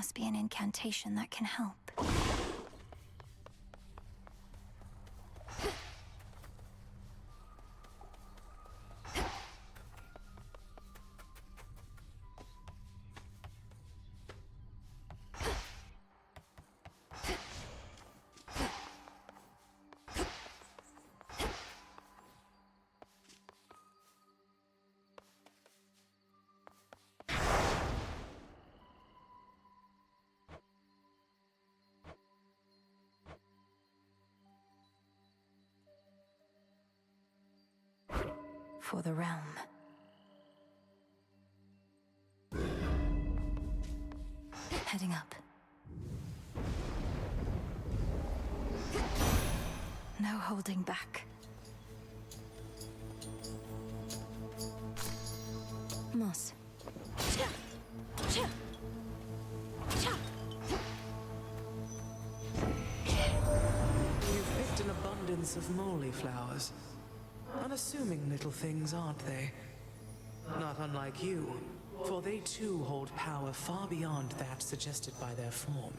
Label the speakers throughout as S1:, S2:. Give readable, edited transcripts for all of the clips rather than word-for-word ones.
S1: must be an incantation that can help. For the realm. Heading up. No holding back. Moss.
S2: You've picked an abundance of moly flowers. Unassuming little things, aren't they? Not unlike you, for they too hold power far beyond that suggested by their form.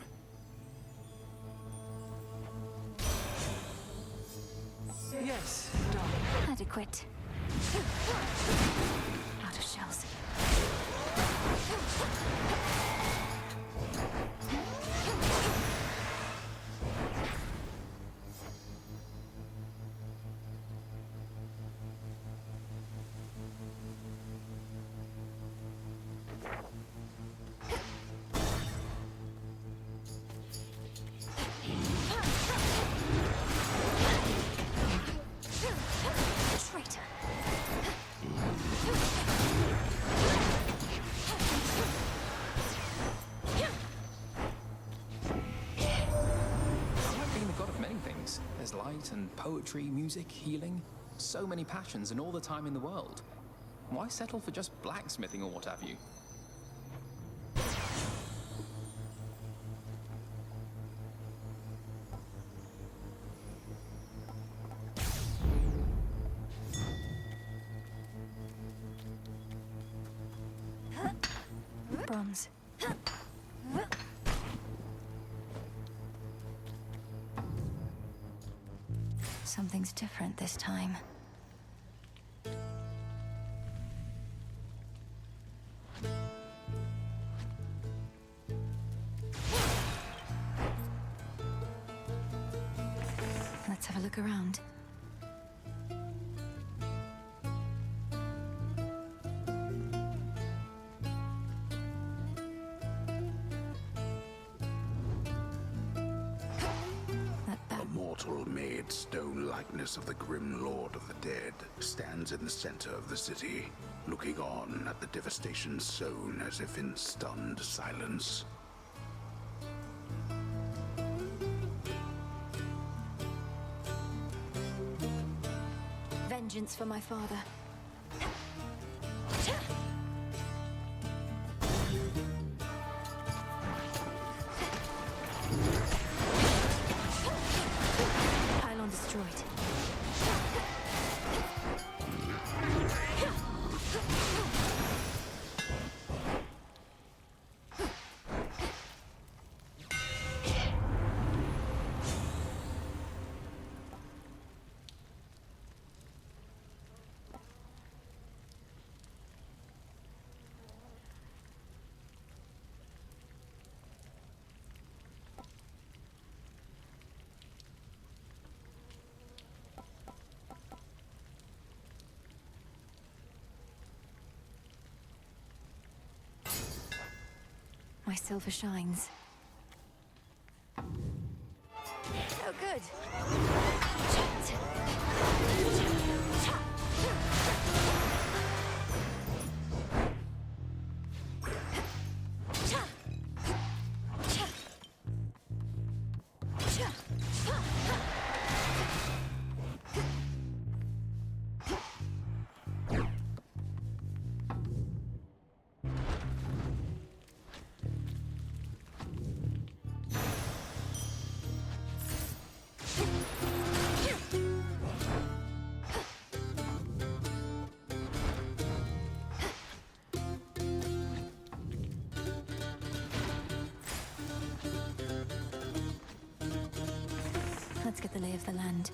S2: Yes, darling.
S1: Adequate. Out of shells.
S3: There's light and poetry, music, healing. So many passions and all the time in the world. Why settle for just blacksmithing or what have you?
S1: Bronze. Something's different this time. Let's have a look around.
S4: Made stone likeness of the grim lord of the dead stands in the center of the city, looking on at the devastation sown as if in stunned silence.
S1: Vengeance for my father. Destroyed. My silver shines. Oh, good. Let's get the lay of the land.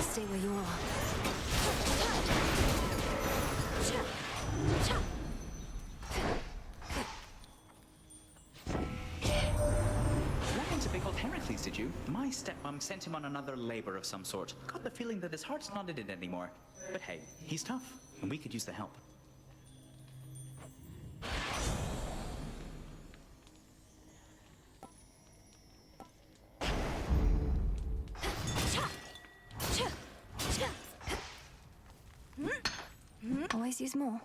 S1: Stay where you are.
S5: Ran into big old Heracles, did you? My stepmom sent him on another labor of some sort. Got the feeling that his heart's not in it anymore. But hey, he's tough, and we could use the help.
S1: Always use more.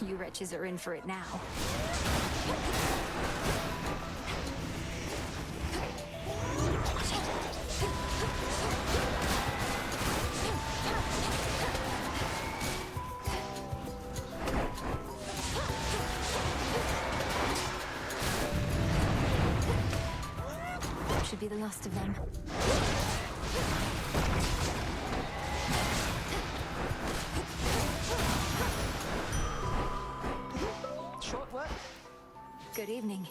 S1: You wretches are in for it now. Should be the last of them.
S5: Short work?
S1: Good evening.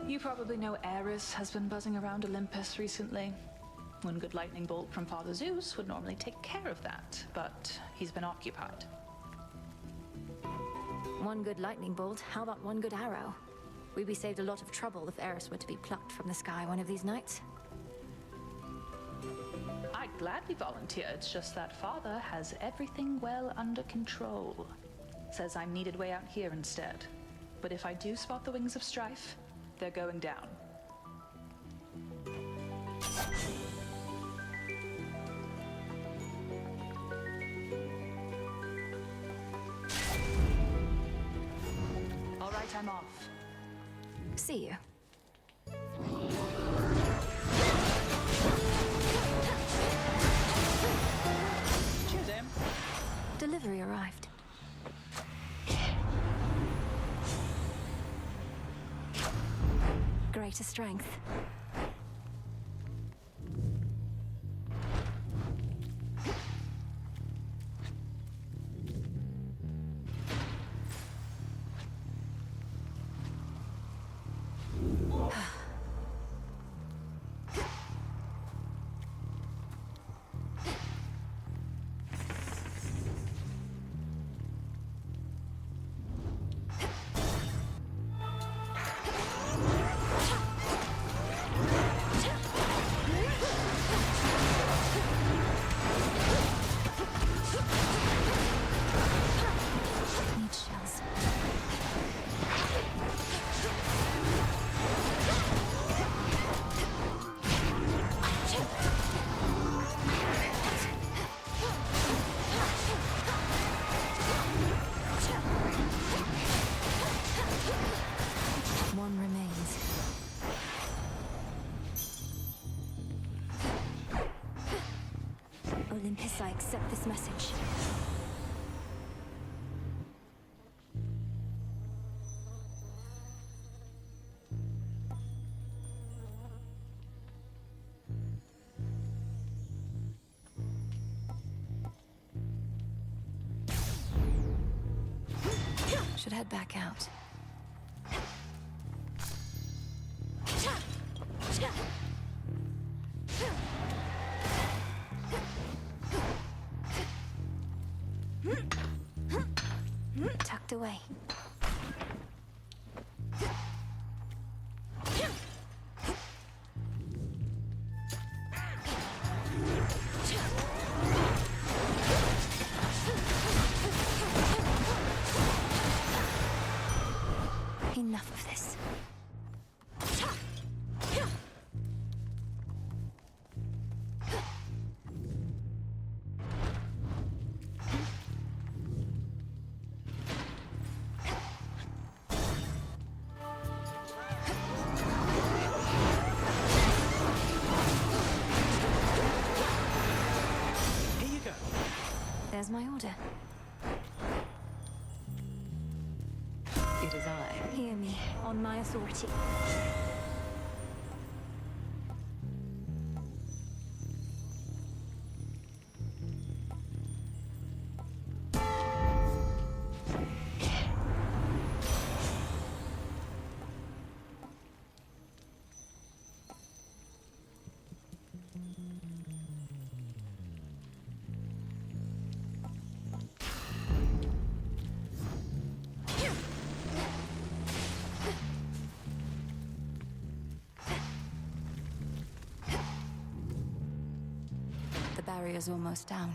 S6: You probably know Eris has been buzzing around Olympus recently. One good lightning bolt from Father Zeus would normally take care of that, but he's been occupied.
S1: One good lightning bolt, how about one good arrow? We'd be saved a lot of trouble if Eris were to be plucked from the sky one of these nights.
S6: I'd gladly volunteer, it's just that Father has everything well under control. Says I'm needed way out here instead. But if I do spot the wings of strife, they're going down. All right, I'm off.
S1: See you.
S6: Cheers, Em.
S1: Delivery arrived. Greater strength. Need shells. One remains. Olympus, I accept this message. should head back out. Tucked away. Enough of this.
S5: Here you go.
S1: There's my order.
S7: It is I.
S1: Hear me, on my authority. The barrier's almost down.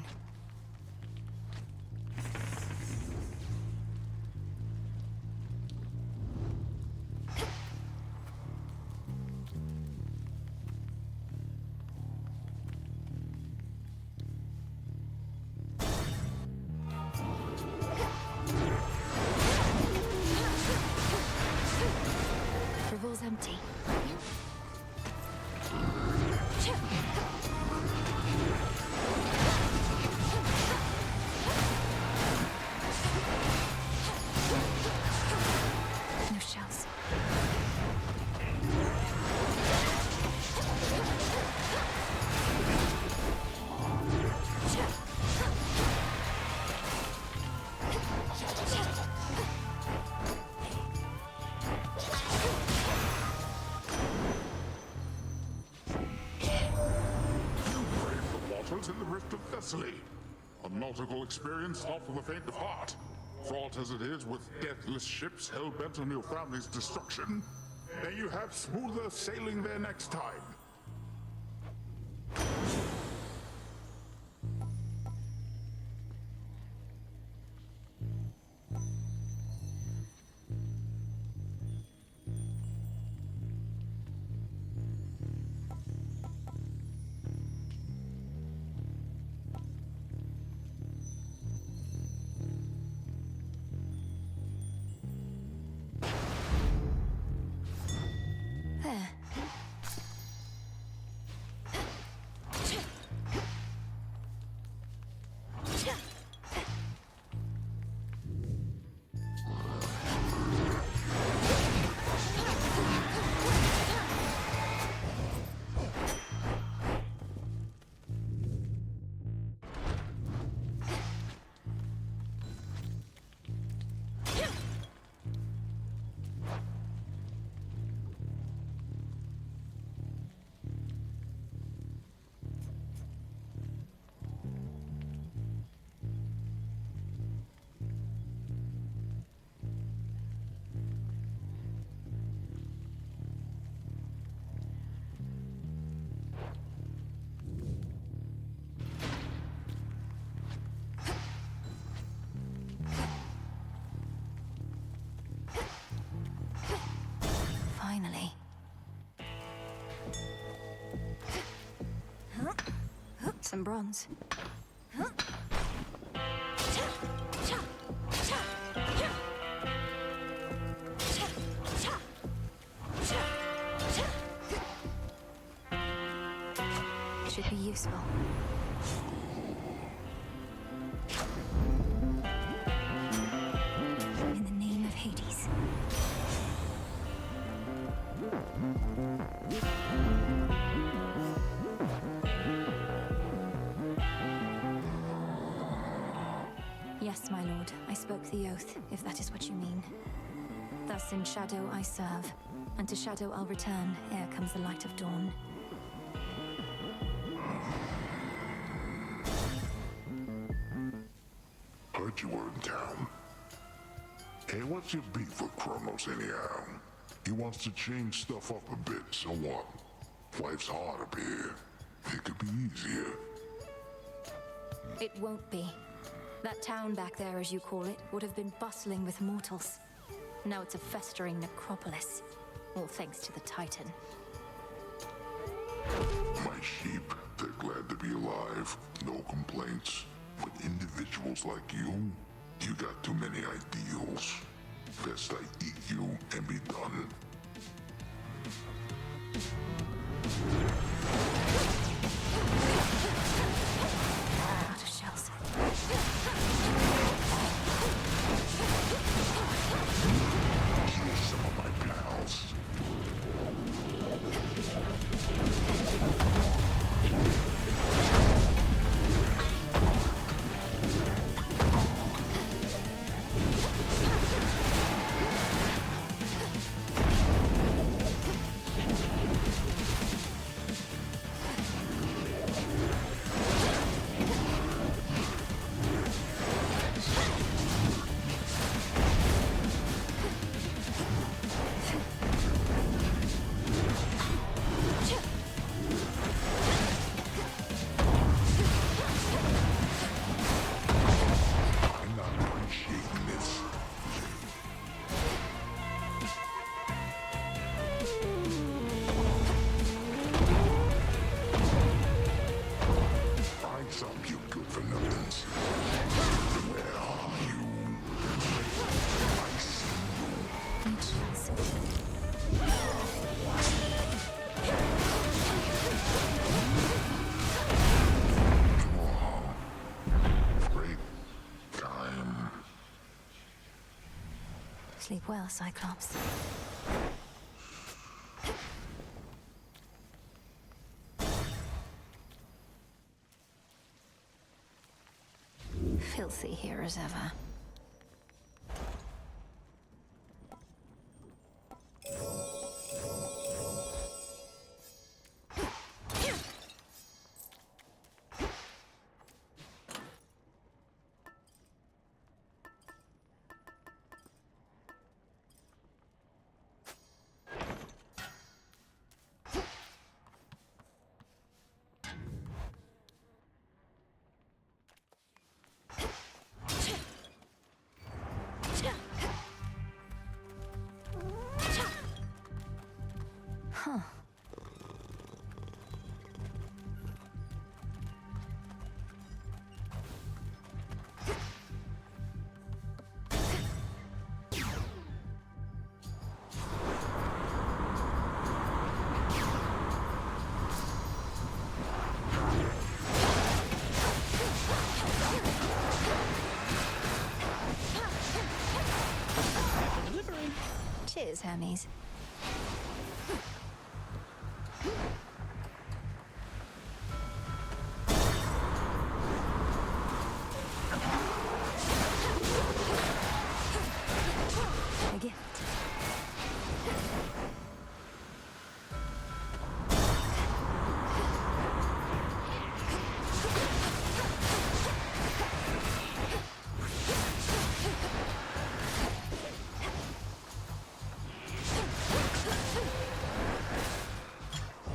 S1: Revol's empty. No shells.
S4: Waters in the Rift of Thessaly. A nautical experience not for the faint of heart. Fraught as it is with deathless ships hell-bent on your family's destruction, may you have smoother sailing there next time.
S1: There. Finally. Some bronze. Should be useful. In the name of Hades. Yes, my lord. I spoke the oath, if that is what you mean. Thus in shadow I serve, and to shadow I'll return ere comes the light of dawn.
S4: Heard you were in town. Hey, what's your beef with Cronos anyhow? He wants to change stuff up a bit, so what? Life's hard up here. It could be easier.
S1: It won't be. That town back there, as you call it, would have been bustling with mortals. Now it's a festering necropolis. All thanks to the Titan.
S4: My sheep, they're glad to be alive. No complaints. But individuals like you got too many ideals. Best I eat you and be done.
S1: Out of shells.
S4: Here's some of my pals.
S1: Sleep well, Cyclops. Filthy here as ever. Huh. Cheers, Hermes. A gift.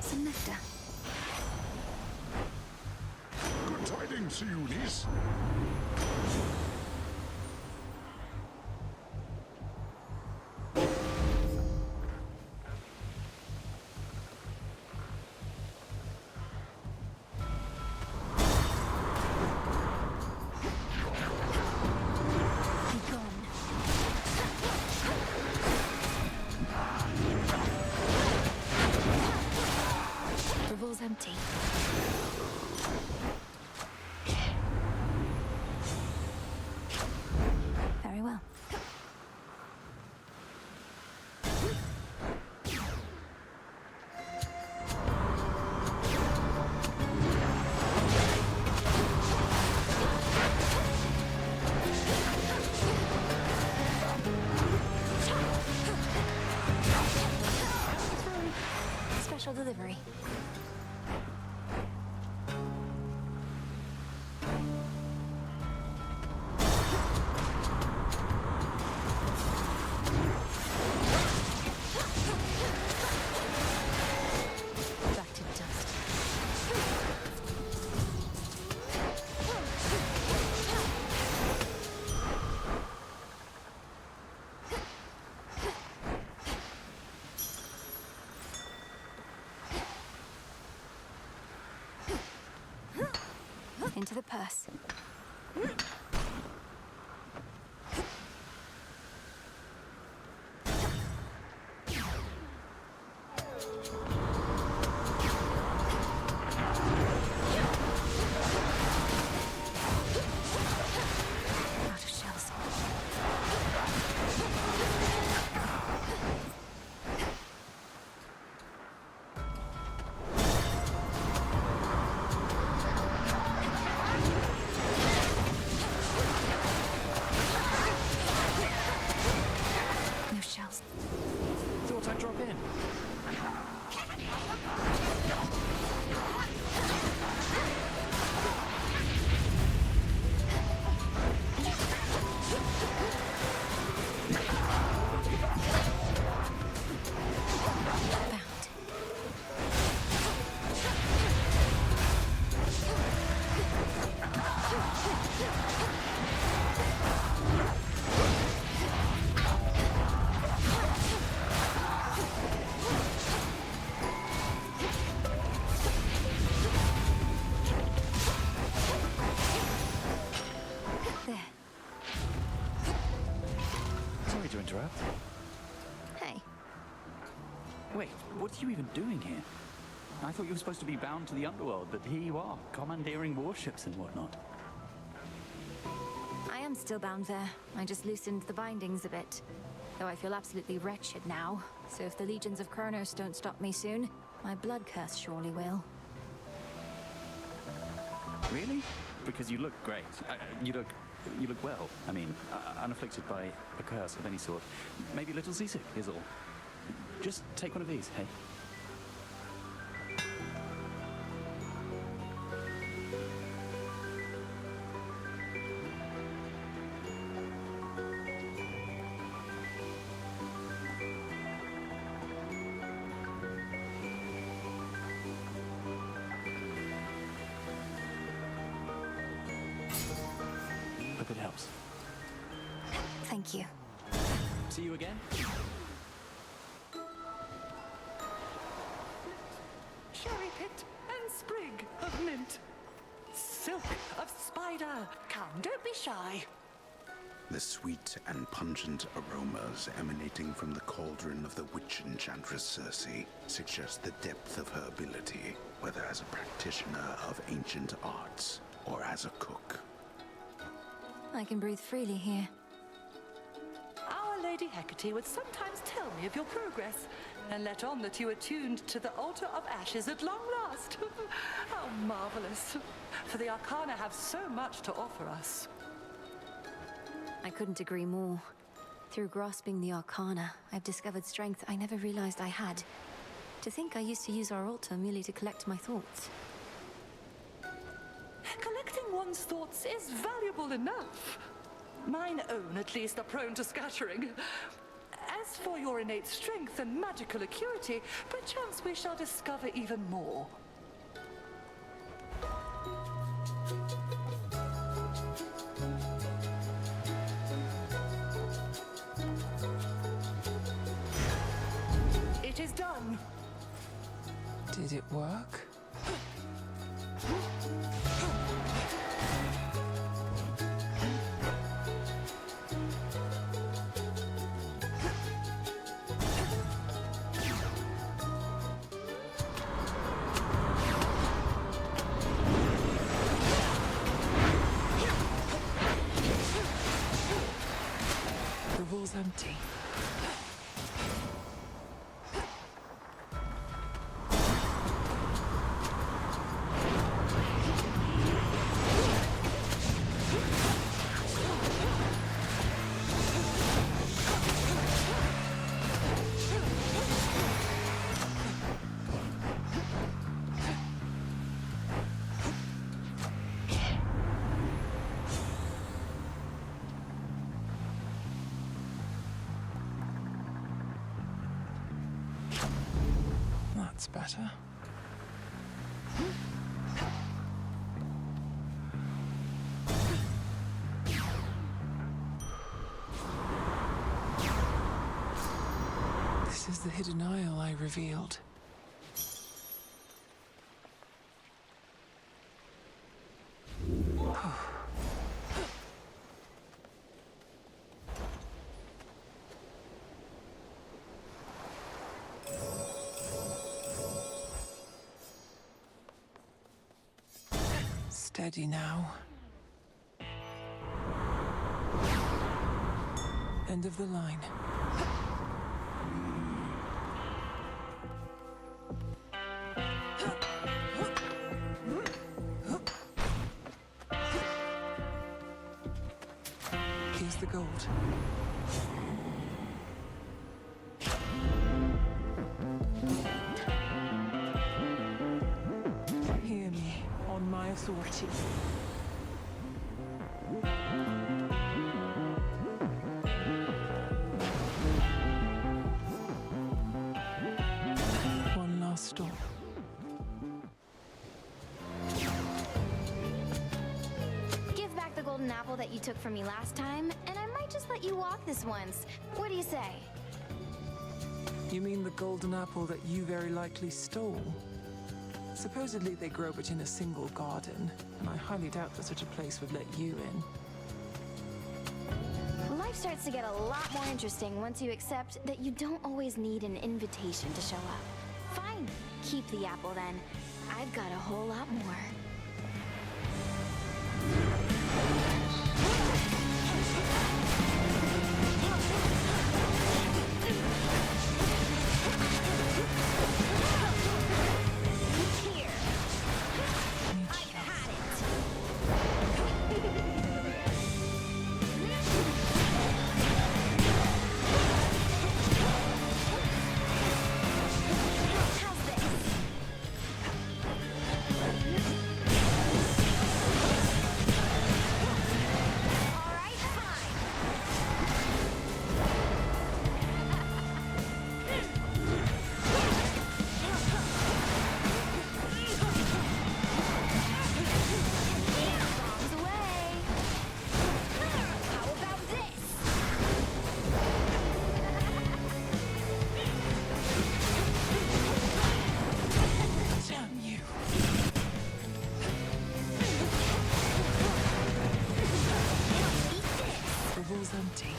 S1: Some nectar.
S4: Good tidings, Eunice.
S1: Be gone. Revol's empty. delivery. Back to dust. Into the purse. Out of shells. No shells.
S3: Thought I'd drop in.
S1: Bound. There.
S5: Sorry to interrupt.
S1: Hey.
S5: Wait, what are you even doing here? I thought you were supposed to be bound to the underworld, but here you are, commandeering warships and whatnot.
S1: I am still bound there. I just loosened the bindings a bit. Though I feel absolutely wretched now. So if the legions of Cronos don't stop me soon, my blood curse surely will.
S5: Really? Because you look great. You look well. I mean, unafflicted by a curse of any sort. Maybe a little seasick is all. Just take one of these, hey? Hope it helps.
S1: Thank you.
S5: See you again?
S8: Cherry pit and sprig of mint. Silk of spider. Come, don't be shy.
S9: The sweet and pungent aromas emanating from the cauldron of the witch enchantress Circe suggest the depth of her ability, whether as a practitioner of ancient arts or as a cook.
S1: I can breathe freely here.
S8: Our Lady Hecate would sometimes tell me of your progress and let on that you attuned to the altar of ashes at long last. How marvelous. For the Arcana have so much to offer us.
S1: I couldn't agree more. Through grasping the Arcana, I've discovered strength I never realized I had. To think I used to use our altar merely to collect my thoughts.
S8: Collecting one's thoughts is valuable enough. Mine own, at least, are prone to scattering. As for your innate strength and magical acuity, perchance we shall discover even more. It is done.
S2: Did it work? The wall's empty. That's better. This is the hidden isle I revealed. Steady now. End of the line. Here's the gold. Hear me on my authority. One last stop.
S10: Give back the golden apple that you took from me last time, and I might just let you walk this once. What do you say?
S2: You mean the golden apple that you very likely stole? Supposedly they grow but in a single garden, and I highly doubt that such a place would let you in.
S10: Life starts to get a lot more interesting once you accept that you don't always need an invitation to show up. Fine, keep the apple then. I've got a whole lot more.
S2: Empty.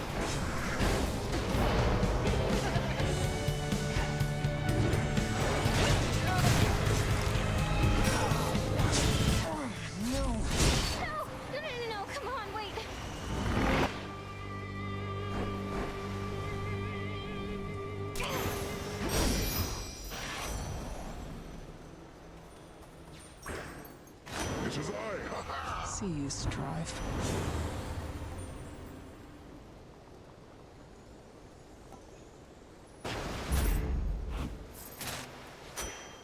S10: No, come on, wait.
S4: It is I!
S2: See you strive.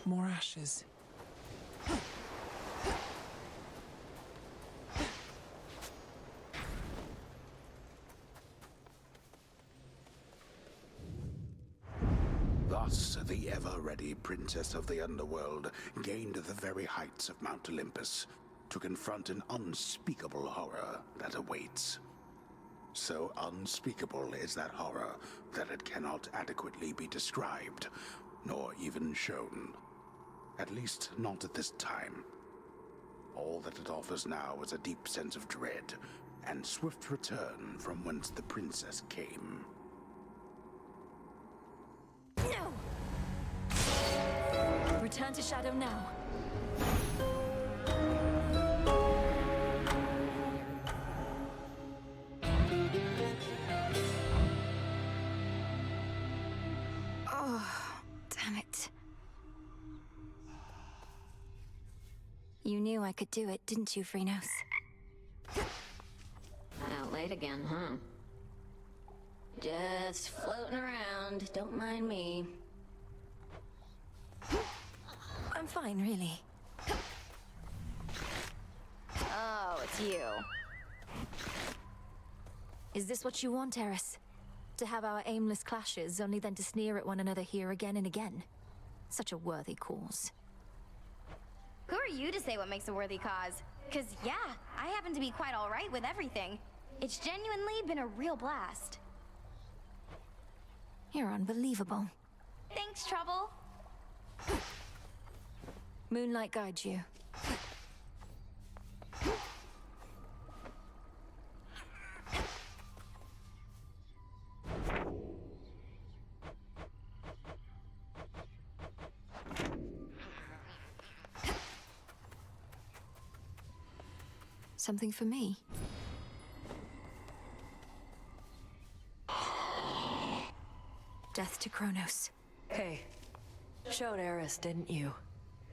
S2: More ashes.
S9: Thus, the ever-ready princess of the underworld gained the very heights of Mount Olympus to confront an unspeakable horror that awaits. So unspeakable is that horror that it cannot adequately be described, nor even shown. At least not at this time. All that it offers now is a deep sense of dread, and swift return from whence the princess came.
S1: No! Return to Shadow now. Oh, damn it. You knew I could do it, didn't you, Cronos?
S11: Out late again, huh? Just floating around, don't mind me.
S1: I'm fine, really.
S10: Oh, it's you.
S1: Is this what you want, Eris? To have our aimless clashes, only then to sneer at one another here again and again? Such a worthy cause.
S10: Who are you to say what makes a worthy cause? 'Cause yeah, I happen to be quite alright with everything. It's genuinely been a real blast.
S1: You're unbelievable.
S10: Thanks, Trouble.
S1: Moonlight guides you. Something for me? Death to Cronos.
S7: Hey, showed Eris, didn't you?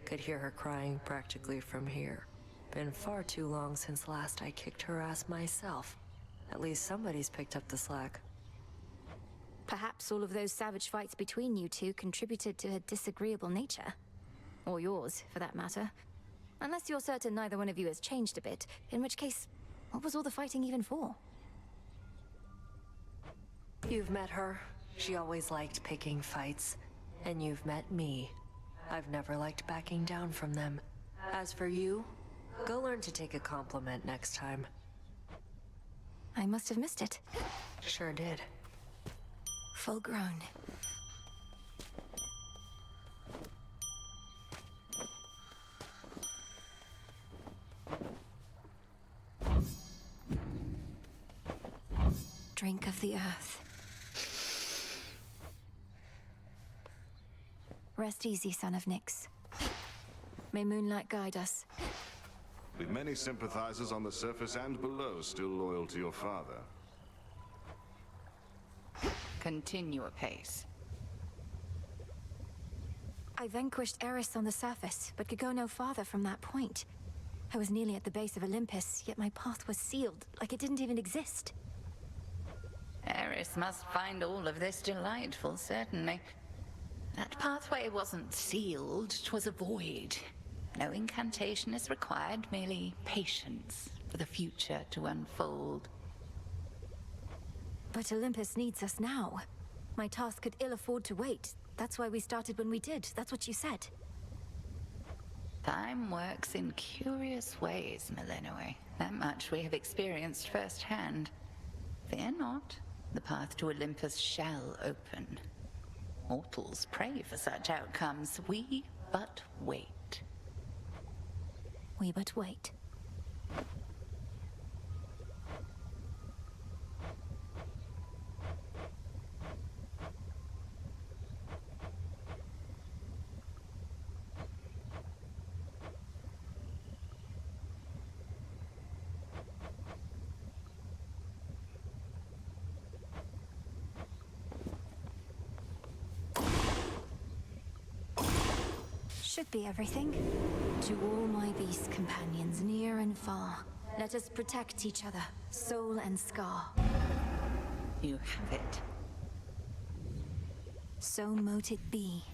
S7: Could hear her crying practically from here. Been far too long since last I kicked her ass myself. At least somebody's picked up the slack.
S1: Perhaps all of those savage fights between you two contributed to her disagreeable nature. Or yours, for that matter. Unless you're certain neither one of you has changed a bit, in which case, what was all the fighting even for?
S7: You've met her. She always liked picking fights. And you've met me. I've never liked backing down from them. As for you, go learn to take a compliment next time.
S1: I must have missed it.
S7: Sure did.
S1: Full grown. Drink of the earth. Rest easy, son of Nyx. May moonlight guide us.
S12: With many sympathizers on the surface and below still loyal to your father.
S13: Continue apace.
S1: I vanquished Eris on the surface, but could go no farther from that point. I was nearly at the base of Olympus, yet my path was sealed, like it didn't even exist.
S13: Eris must find all of this delightful, certainly. That pathway wasn't sealed, 'twas a void. No incantation is required, merely patience for the future to unfold.
S1: But Olympus needs us now. My task could ill afford to wait. That's why we started when we did. That's what you said.
S13: Time works in curious ways, Millenoi. That much we have experienced firsthand. Fear not. The path to Olympus shall open. Mortals pray for such outcomes. We but wait.
S1: We but wait. Should be everything. To all my beast companions, near and far, let us protect each other, soul and scar.
S13: You have it.
S1: So mote it be.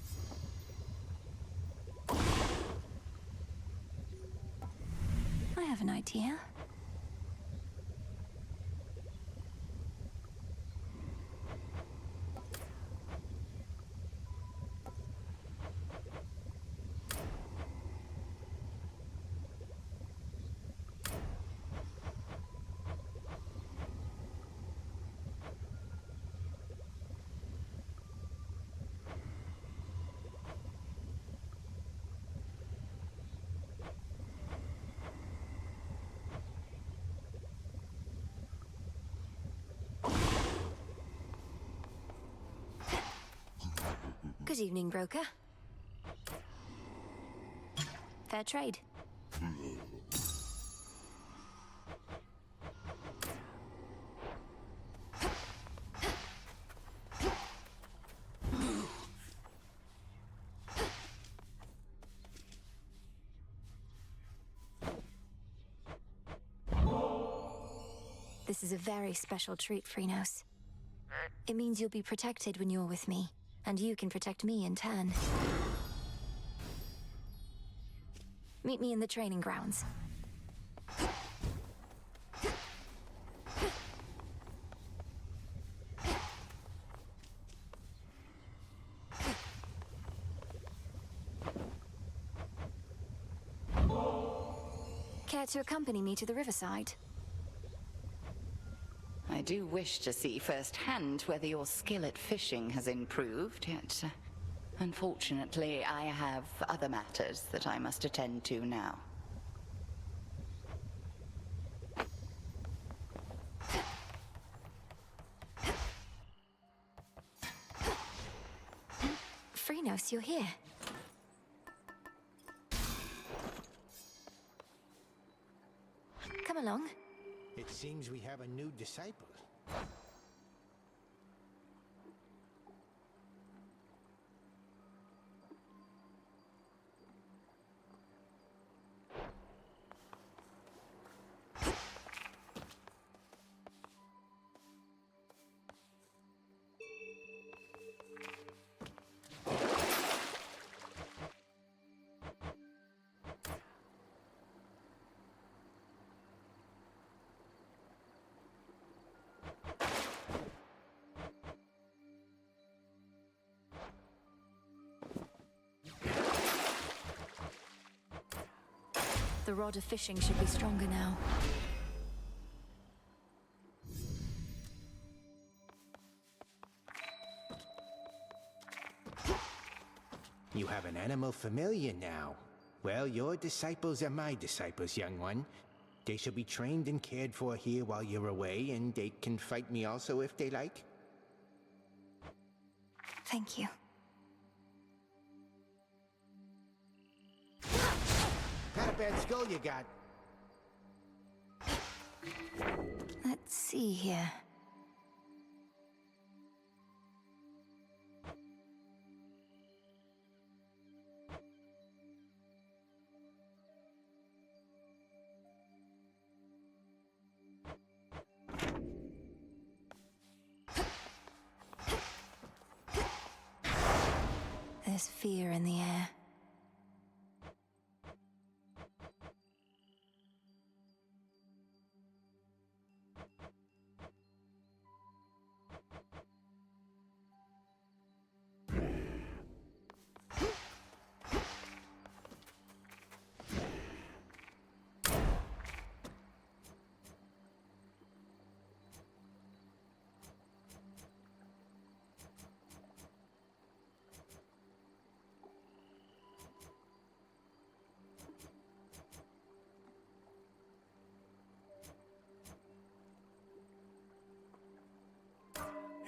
S1: I have an idea. Good evening, broker. Fair trade. This is a very special treat, Cronos. It means you'll be protected when you're with me. And you can protect me in turn. Meet me in the training grounds. Care to accompany me to the riverside?
S13: I do wish to see firsthand whether your skill at fishing has improved, yet unfortunately I have other matters that I must attend to now.
S1: Cronos, you're here. Come along.
S14: It seems we have a new disciple.
S1: The rod of fishing should be stronger now.
S14: You have an animal familiar now. Well, your disciples are my disciples, young one. They shall be trained and cared for here while you're away, and they can fight me also if they like.
S1: Thank you.
S14: Not a bad skull you got.
S1: Let's see here. There's fear in the air.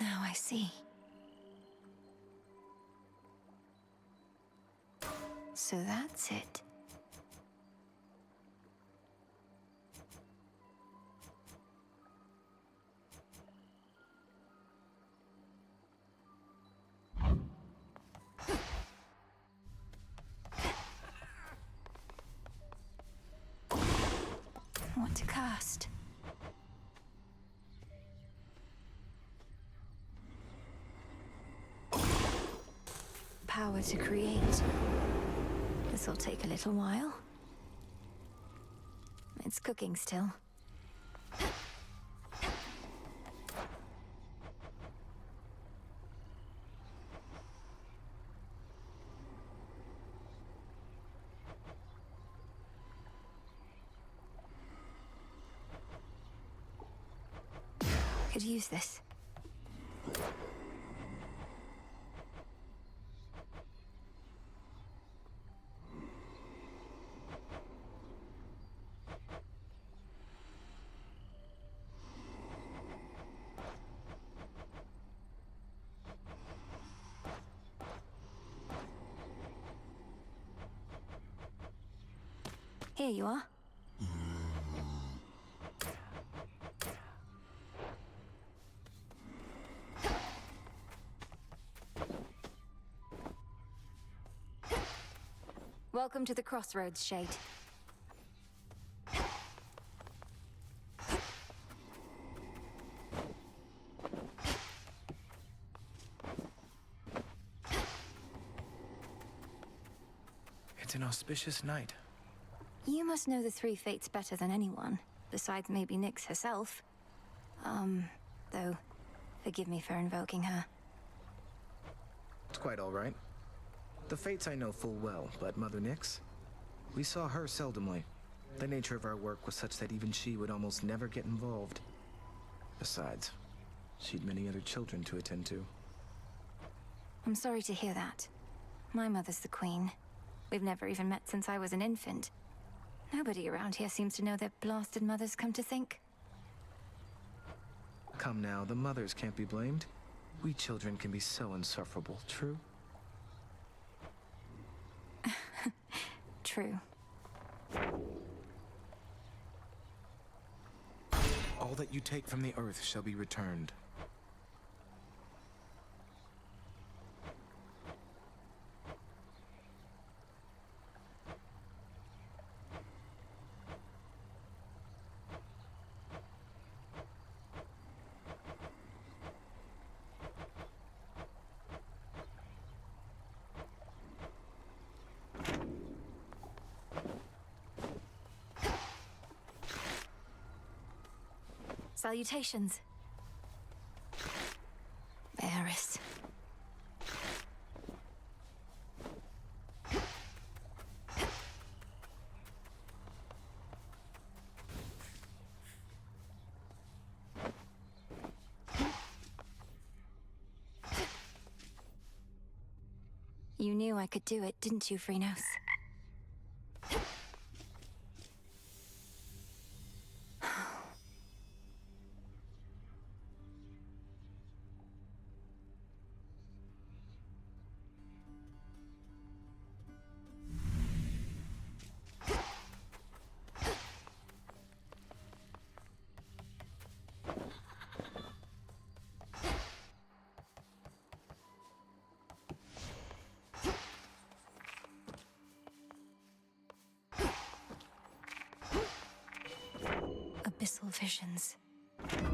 S1: Now I see. So that's it. What to cast? Power to create. This'll take a little while. It's cooking still. Could use this. Here you are. Welcome to the crossroads, Shade.
S3: It's an auspicious night.
S1: You must know the three fates better than anyone, besides maybe Nyx herself. Though, forgive me for invoking her.
S3: It's quite all right. The fates I know full well, but Mother Nyx? We saw her seldomly.
S15: The nature of our work was such that even she would almost never get involved. Besides, she'd many other children to attend to.
S1: I'm sorry to hear that. My mother's the queen. We've never even met since I was an infant. Nobody around here seems to know their blasted mothers, come to think.
S15: Come now, the mothers can't be blamed. We children can be so insufferable, true?
S1: True.
S15: All that you take from the earth shall be returned.
S1: Salutations. Eris. You knew I could do it, didn't you, Cronos? Abyssal visions.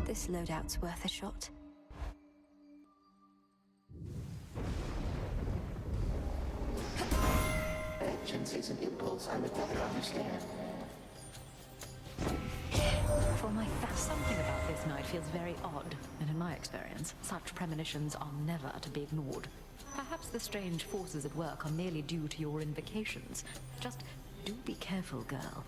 S1: This loadout's worth a shot.
S16: Vengeance is an impulse I would never understand.
S17: For my something about this night feels very odd, and in my experience, such premonitions are never to be ignored. Perhaps the strange forces at work are merely due to your invocations. Just do be careful, girl.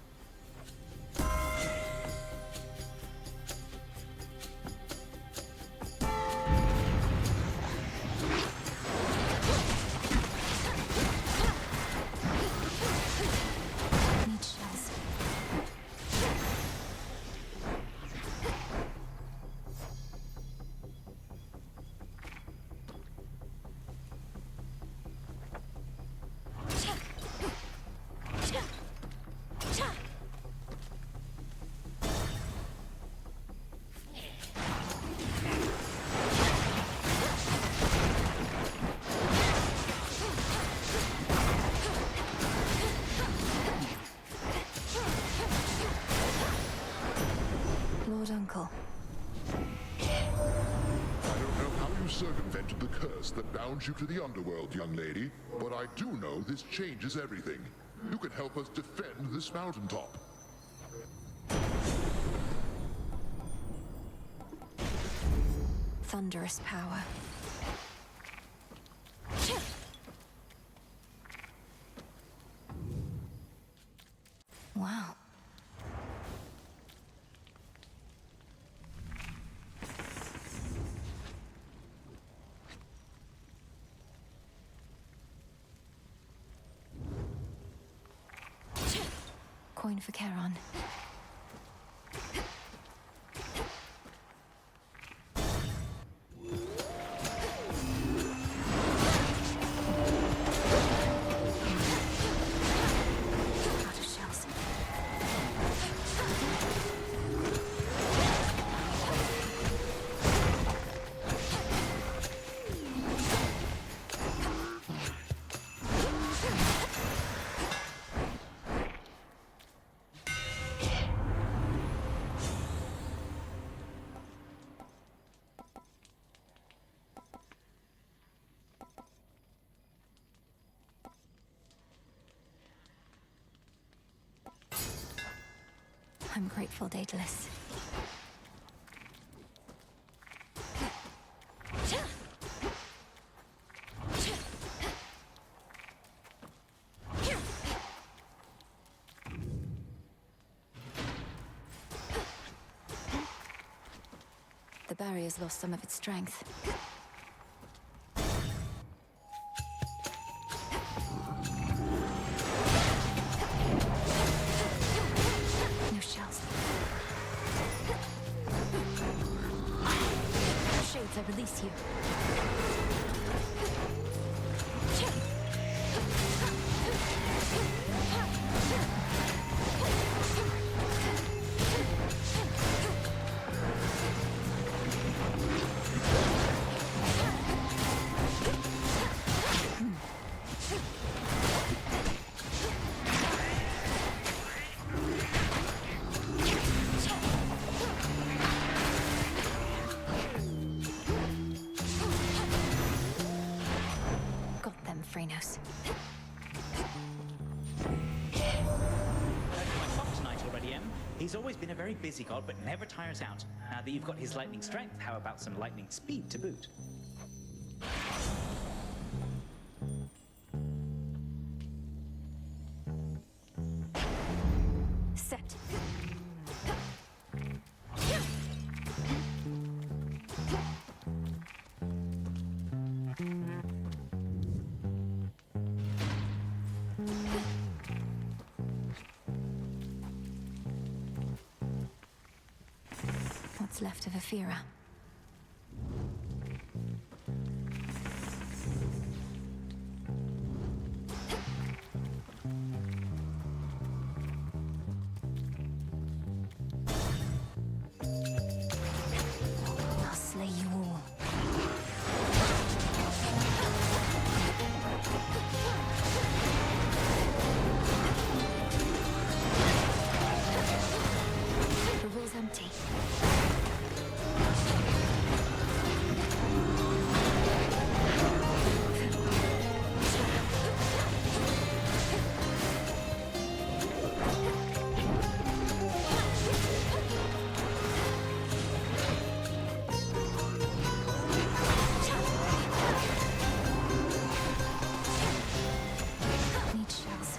S1: Uncle.
S4: I don't know how you circumvented the curse that bound you to the underworld, young lady, but I do know this changes everything. You can help us defend this mountaintop.
S1: Thunderous power. Wow. Coin for Charon. I'm grateful, Daedalus. barrier's lost some of its strength. No shells. Shades, I release you. Cronos.
S5: Tonight already, Em. He's always been a very busy god, but never tires out. Now that you've got his lightning strength, how about some lightning speed to boot?
S1: Set. What's left of Aphira? I'll slay you all. The room's empty. Need shells.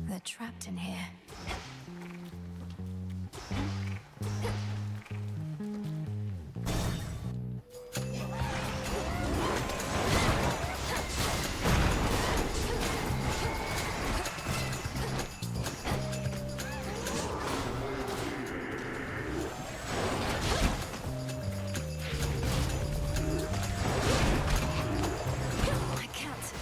S1: They're trapped in here. I can't.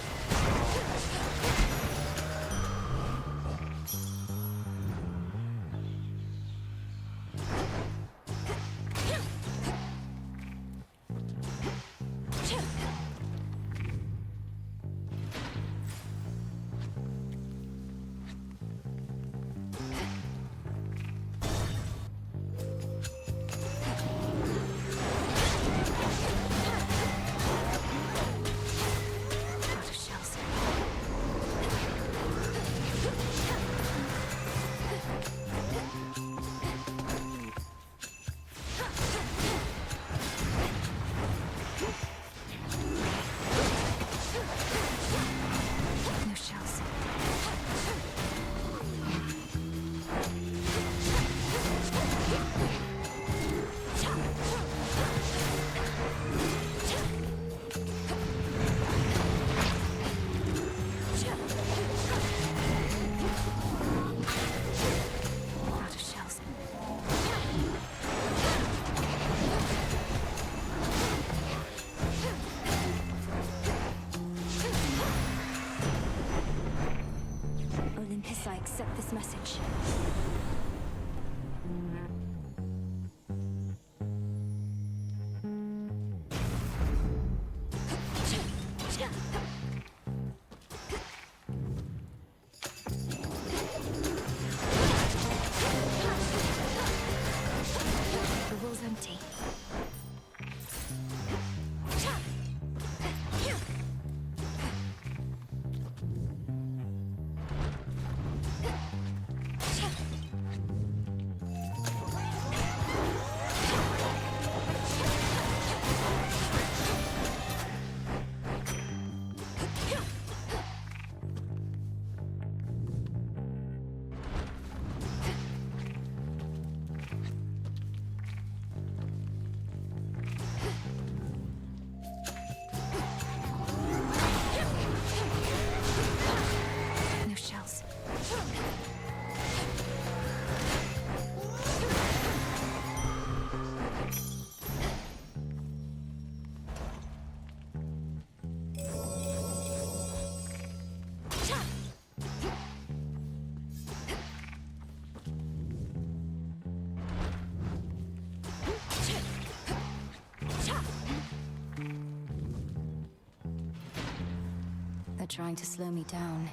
S1: trying to slow me down.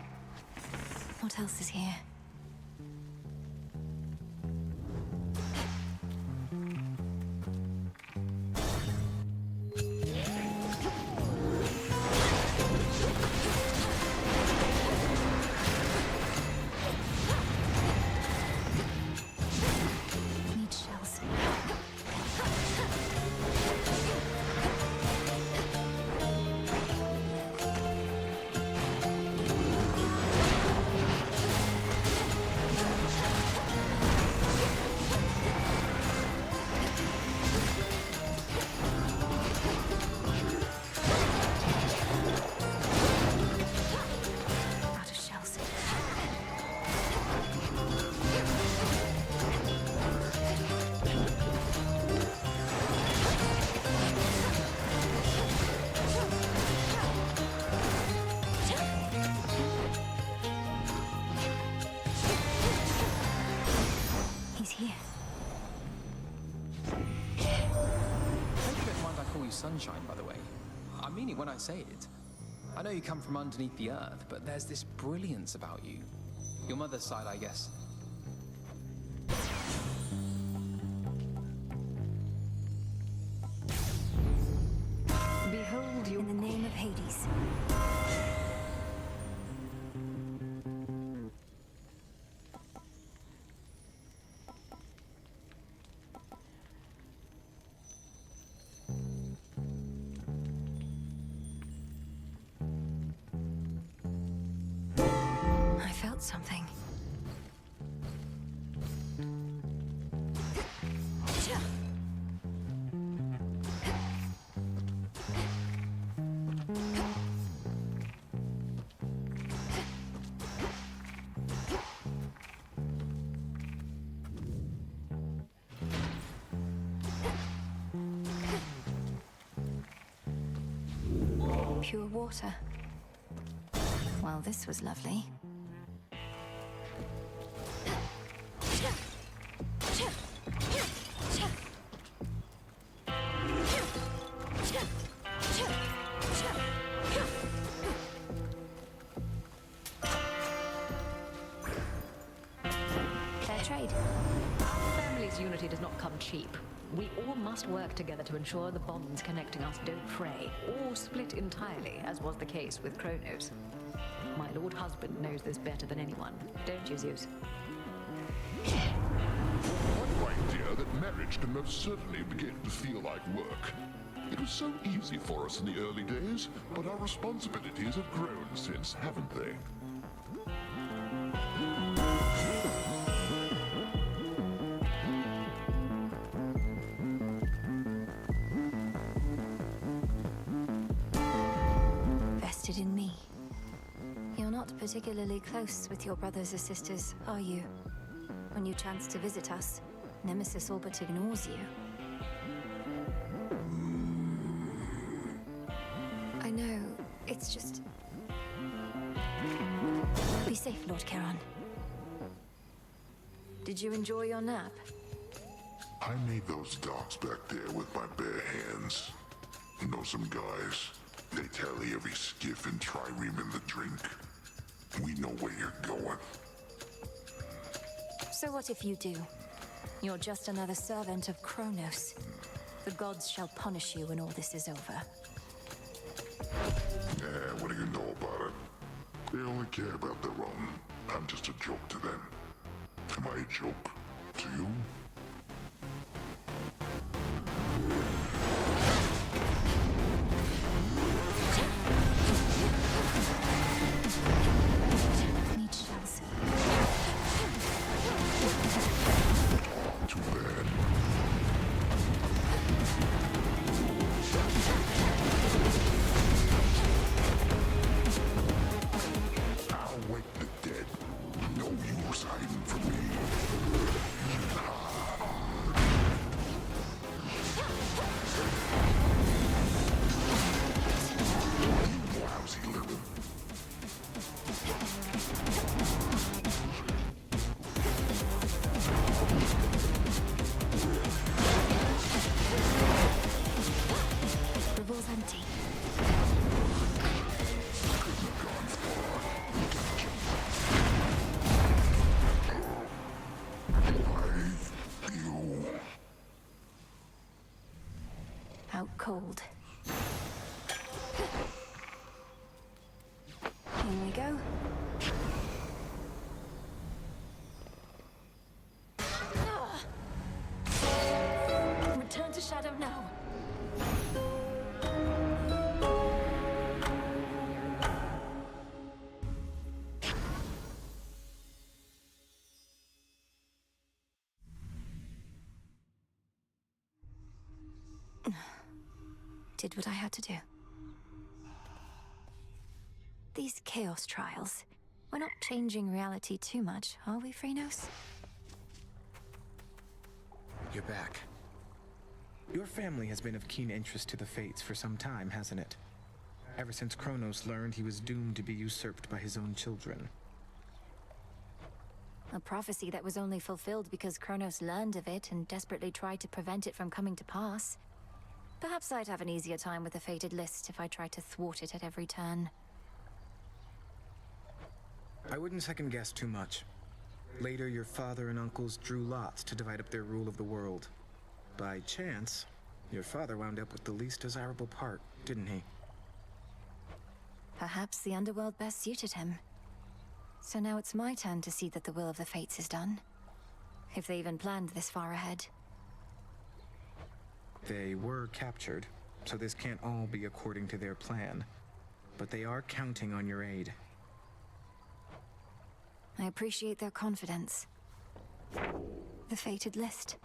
S1: What else is here? Need shells. Out of shells. He's here.
S3: Hope you don't mind I call you Sunshine, by the way. I mean it when I say it. I know you come from underneath the earth, but there's this brilliance about you. Your mother's side, I guess.
S1: Behold you in the name of Hades. I felt something. Pure water. Well, this was lovely. Fair trade.
S17: Our family's unity does not come cheap. We all must work together to ensure the bonds connecting us don't fray, or split entirely, as was the case with Cronos. My lord husband knows this better than anyone, don't you, Zeus?
S4: I'm right, dear, that marriage can most certainly begin to feel like work. It was so easy for us in the early days, but our responsibilities have grown since, haven't they?
S1: Vested in me. You're not particularly close with your brothers or sisters, are you? When you chance to visit us, Nemesis all but ignores you. I know, it's just... Be safe, Lord Charon. Did you enjoy your nap?
S4: I made those docks back there with my bare hands. You know some guys, they tally every skiff and trireme in the drink. We know where you're going.
S1: So what if you do? You're just another servant of Cronos. The gods shall punish you when all this is over.
S4: What do you know about it? They only care about their own. I'm just a joke to them. Am I a joke to you?
S1: Need shells.
S4: Too bad. I'll wake the dead. No use hiding from me. You can hide.
S1: gold. Here we go. Return to shadow now. Did what I had to do. These chaos trials. We're not changing reality too much, are we, Cronos?
S15: You're back. Your family has been of keen interest to the Fates for some time, hasn't it? Ever since Cronos learned he was doomed to be usurped by his own children.
S1: A prophecy that was only fulfilled because Cronos learned of it and desperately tried to prevent it from coming to pass. Perhaps I'd have an easier time with the fated list if I tried to thwart it at every turn.
S15: I wouldn't second guess too much. Later, your father and uncles drew lots to divide up their rule of the world. By chance, your father wound up with the least desirable part, didn't he?
S1: Perhaps the underworld best suited him. So now it's my turn to see that the will of the Fates is done. If they even planned this far ahead.
S15: They were captured, so this can't all be according to their plan. But they are counting on your aid.
S1: I appreciate their confidence. The fated list.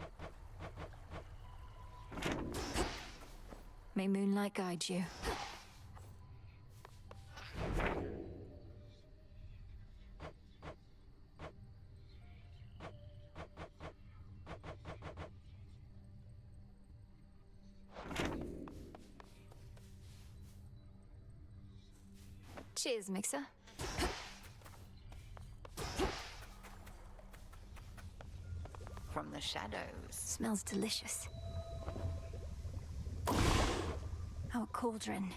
S1: May moonlight guide you. Cheers, Mixer.
S13: From the shadows.
S1: Smells delicious. Our cauldron.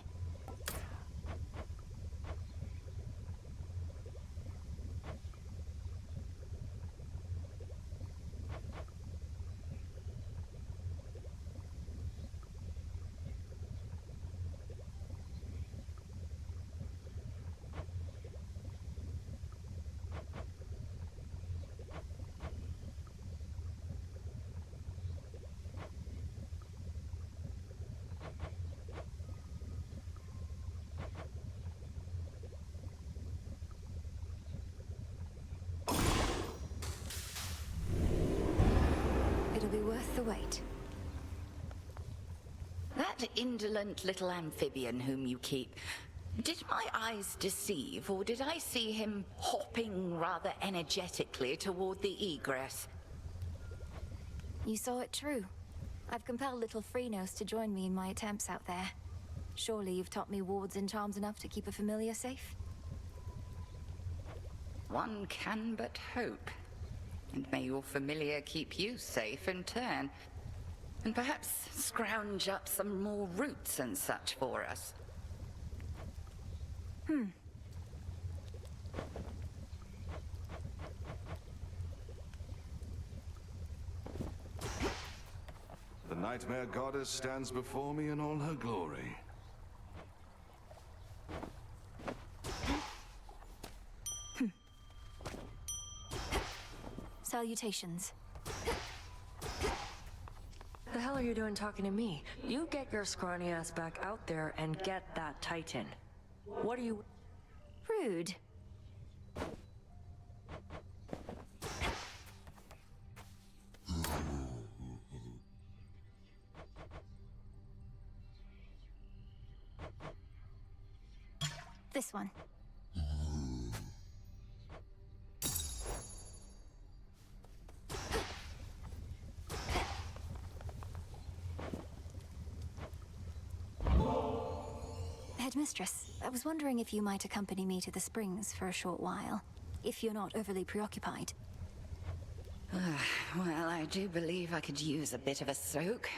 S1: It'll be worth the wait.
S13: That indolent little amphibian whom you keep, did my eyes deceive, or did I see him hopping rather energetically toward the egress?
S1: You saw it true. I've compelled little Cronos to join me in my attempts out there. Surely you've taught me wards and charms enough to keep a familiar safe?
S13: One can but hope. And may your familiar keep you safe in turn. And perhaps scrounge up some more roots and such for us.
S12: The nightmare goddess stands before me in all her glory.
S1: Salutations.
S7: The hell are you doing talking to me? You get your scrawny ass back out there and get that Titan. What are you...
S1: Rude. This one. Headmistress, I was wondering if you might accompany me to the springs for a short while, if you're not overly preoccupied.
S13: Well, I do believe I could use a bit of a soak.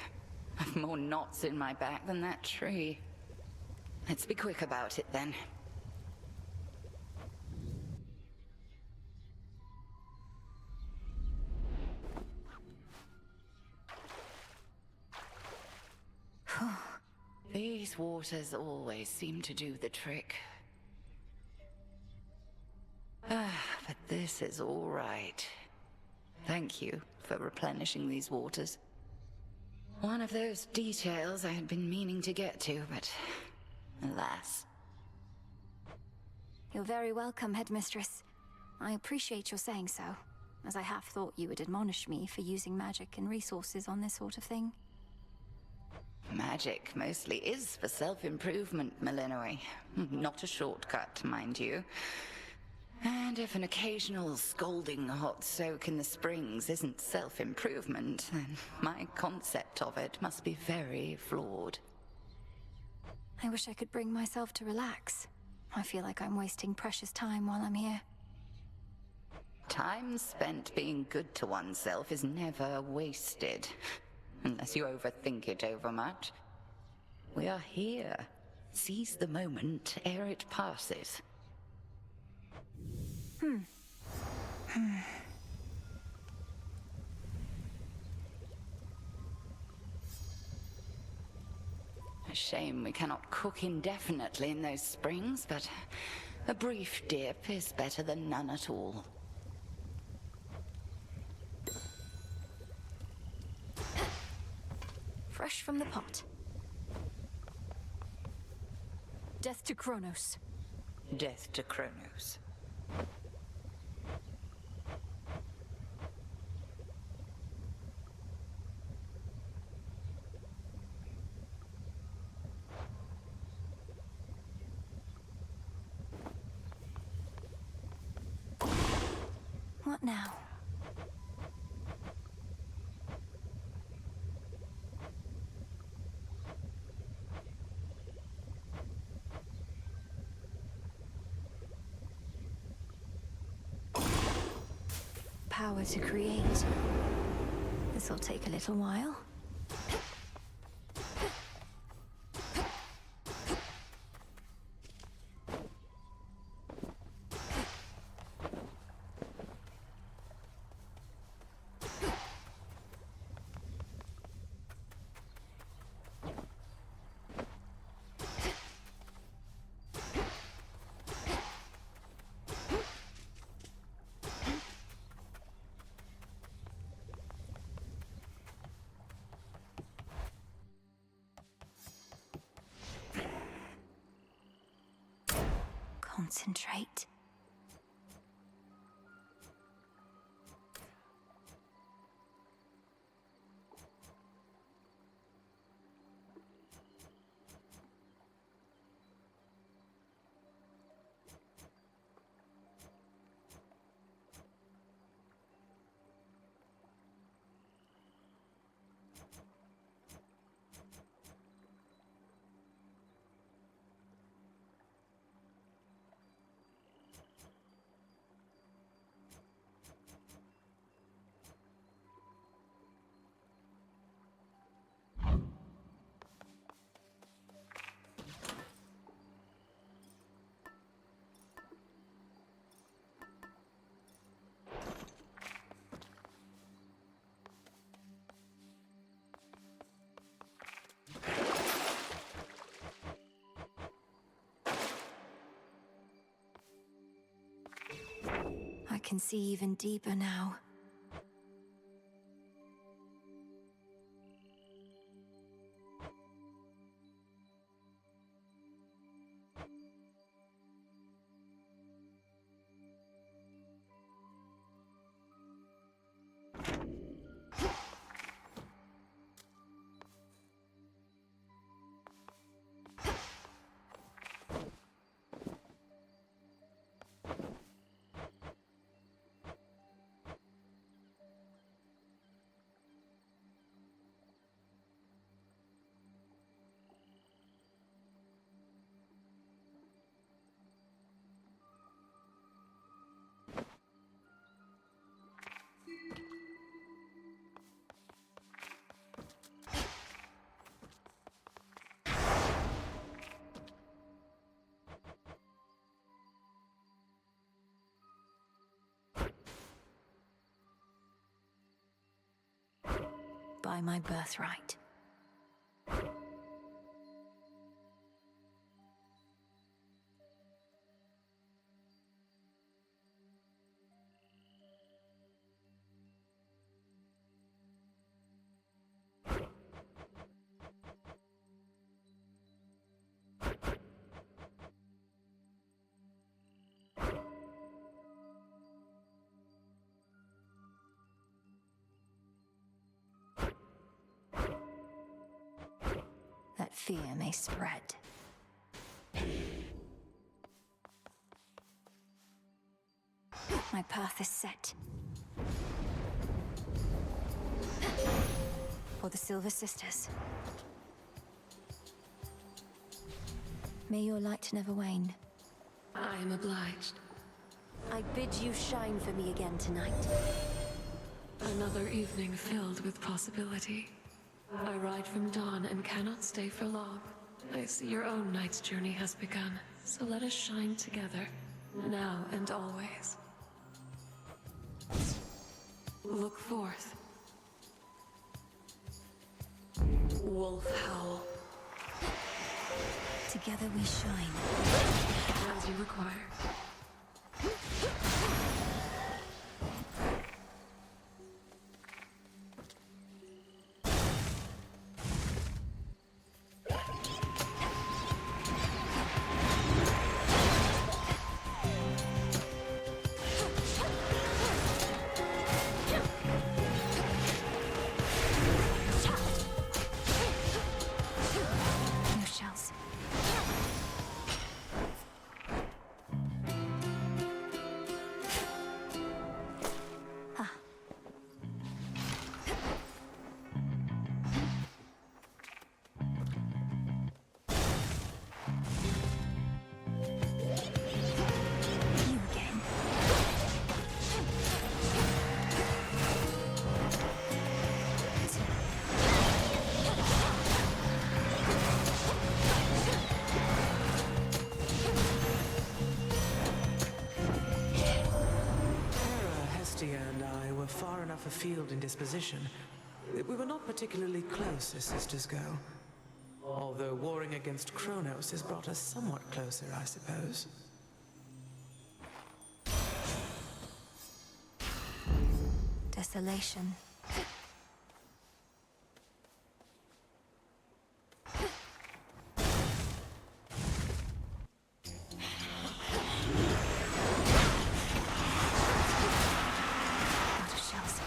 S13: I've more knots in my back than that tree. Let's be quick about it then. These waters always seem to do the trick. But this is all right. Thank you for replenishing these waters. One of those details I had been meaning to get to, but alas.
S1: You're very welcome, Headmistress. I appreciate your saying so, as I half thought you would admonish me for using magic and resources on this sort of thing.
S13: Magic mostly is for self-improvement, Malinois. Not a shortcut, mind you. And if an occasional scalding hot soak in the springs isn't self-improvement, then my concept of it must be very flawed.
S1: I wish I could bring myself to relax. I feel like I'm wasting precious time while I'm here.
S13: Time spent being good to oneself is never wasted. Unless you overthink it overmuch. We are here. Seize the moment ere it passes. A shame we cannot cook indefinitely in those springs, but a brief dip is better than none at all.
S1: Fresh from the pot. Death to Cronos.
S13: Death to Cronos.
S1: What now? Power to create. This'll take a little while. Concentrate. I can see even deeper now. By my birthright. fear may spread. My path is set. For the Silver Sisters. May your light never wane.
S18: I am obliged.
S10: I bid you shine for me again tonight.
S18: Another evening filled with possibility. I ride from dawn and cannot stay for long. I see your own night's journey has begun, so let us shine together, now and always. Look forth. Wolf howl.
S1: Together we shine.
S18: As you require.
S1: No shells. You again.
S2: Hestia and I were far enough afield in disposition. We were not particularly close as sisters go. Although warring against Cronos has brought us somewhat closer, I suppose.
S1: Desolation. Out of shells.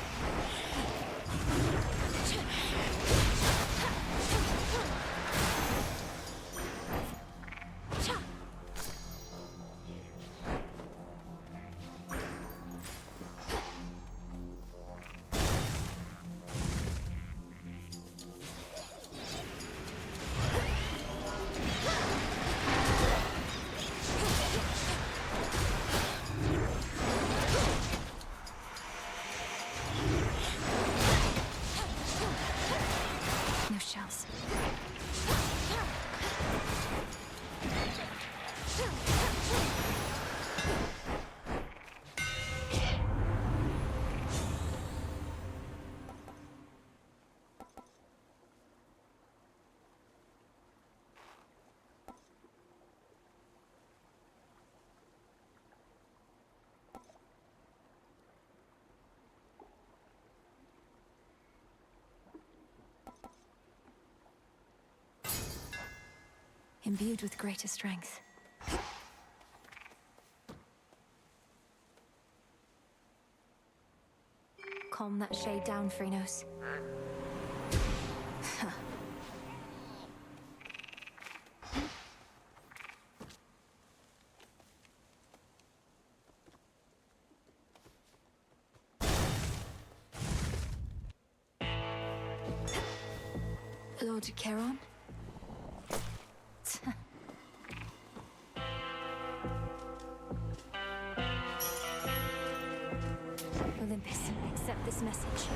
S1: No shells. Imbued with greater strength. Calm that shade down, Cronos. Lord Charon? Olympus, accept this message.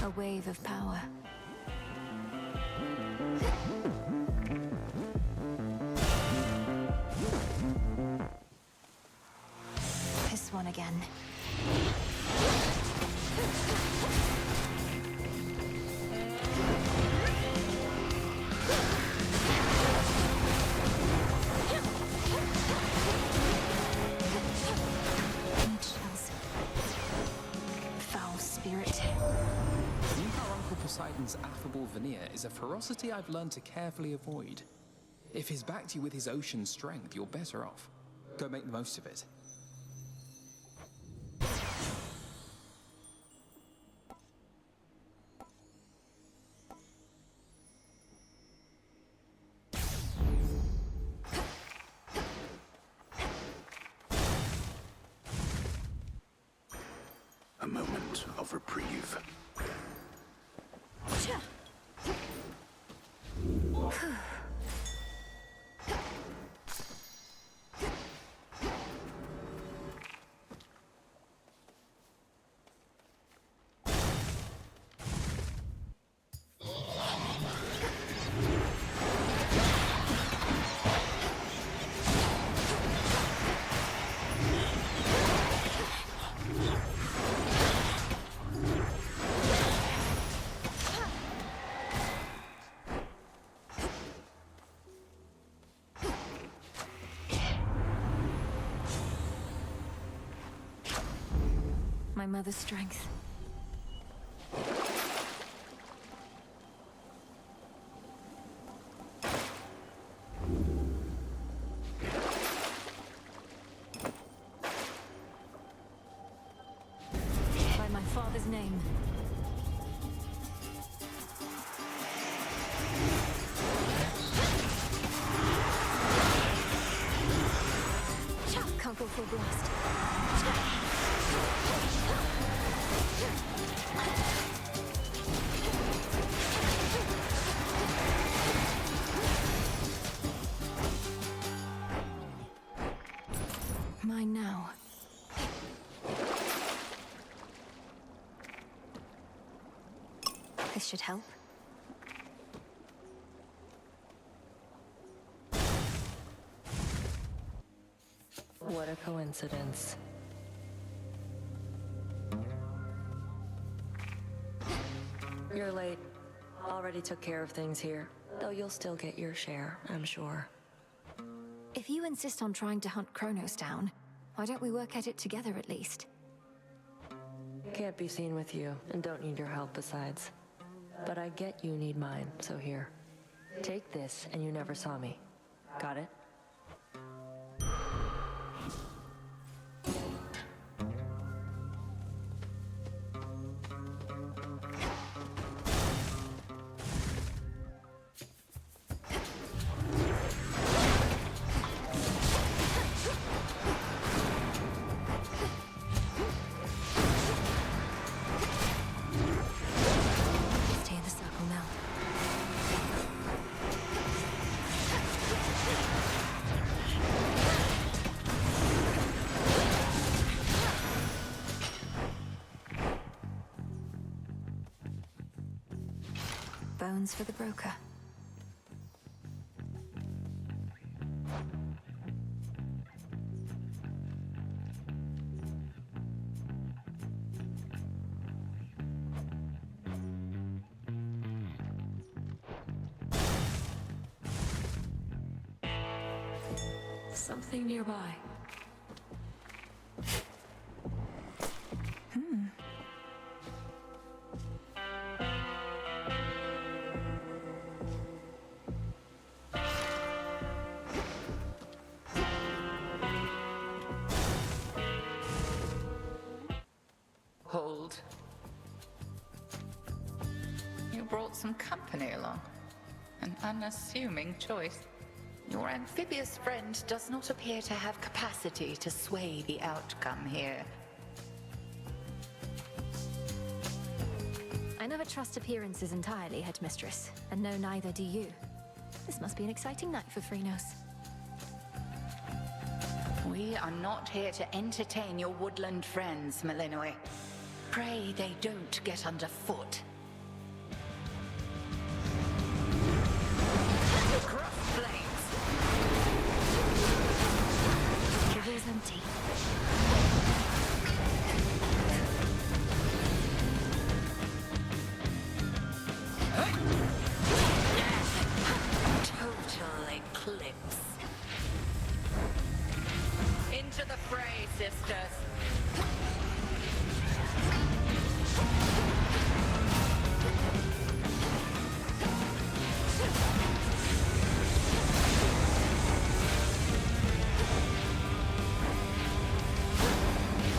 S1: A wave of power. This one again.
S3: Poseidon's affable veneer is a ferocity I've learned to carefully avoid. If he's backed you with his ocean strength, you're better off. Go make the most of it.
S9: A moment of reprieve.
S1: My mother's strength. By my father's name. Can't go full blast. Mine now. This should help.
S7: What a coincidence. You're late. Already took care of things here, though you'll still get your share, I'm sure.
S1: If you insist on trying to hunt Cronos down, why don't we work at it together at least?
S7: Can't be seen with you, and don't need your help besides. But I get you need mine, so here. Take this, and you never saw me. Got it?
S1: Stay in the circle now. Bones for the broker.
S18: Something nearby.
S13: Hold. You brought some company along. An unassuming choice. Your amphibious friend does not appear to have capacity to sway the outcome here.
S1: I never trust appearances entirely, Headmistress, and no, neither do you. This must be an exciting night for Cronos.
S13: We are not here to entertain your woodland friends, Malinois. Pray they don't get underfoot. Gruff flames!
S1: Caval's empty.
S13: Total eclipse. Into the fray, sisters.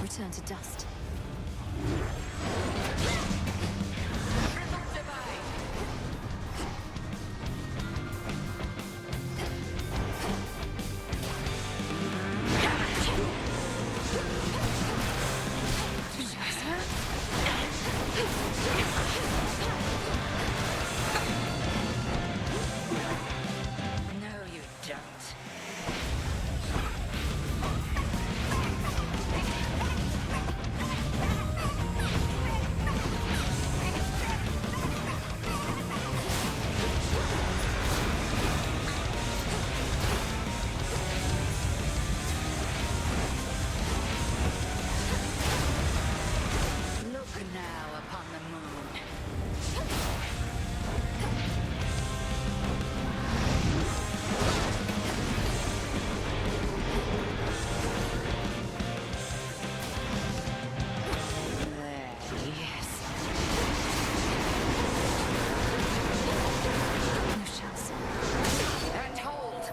S1: Return to dust.
S13: No, you don't. Look now upon the moon. There, yes.
S1: No shells.
S13: And hold!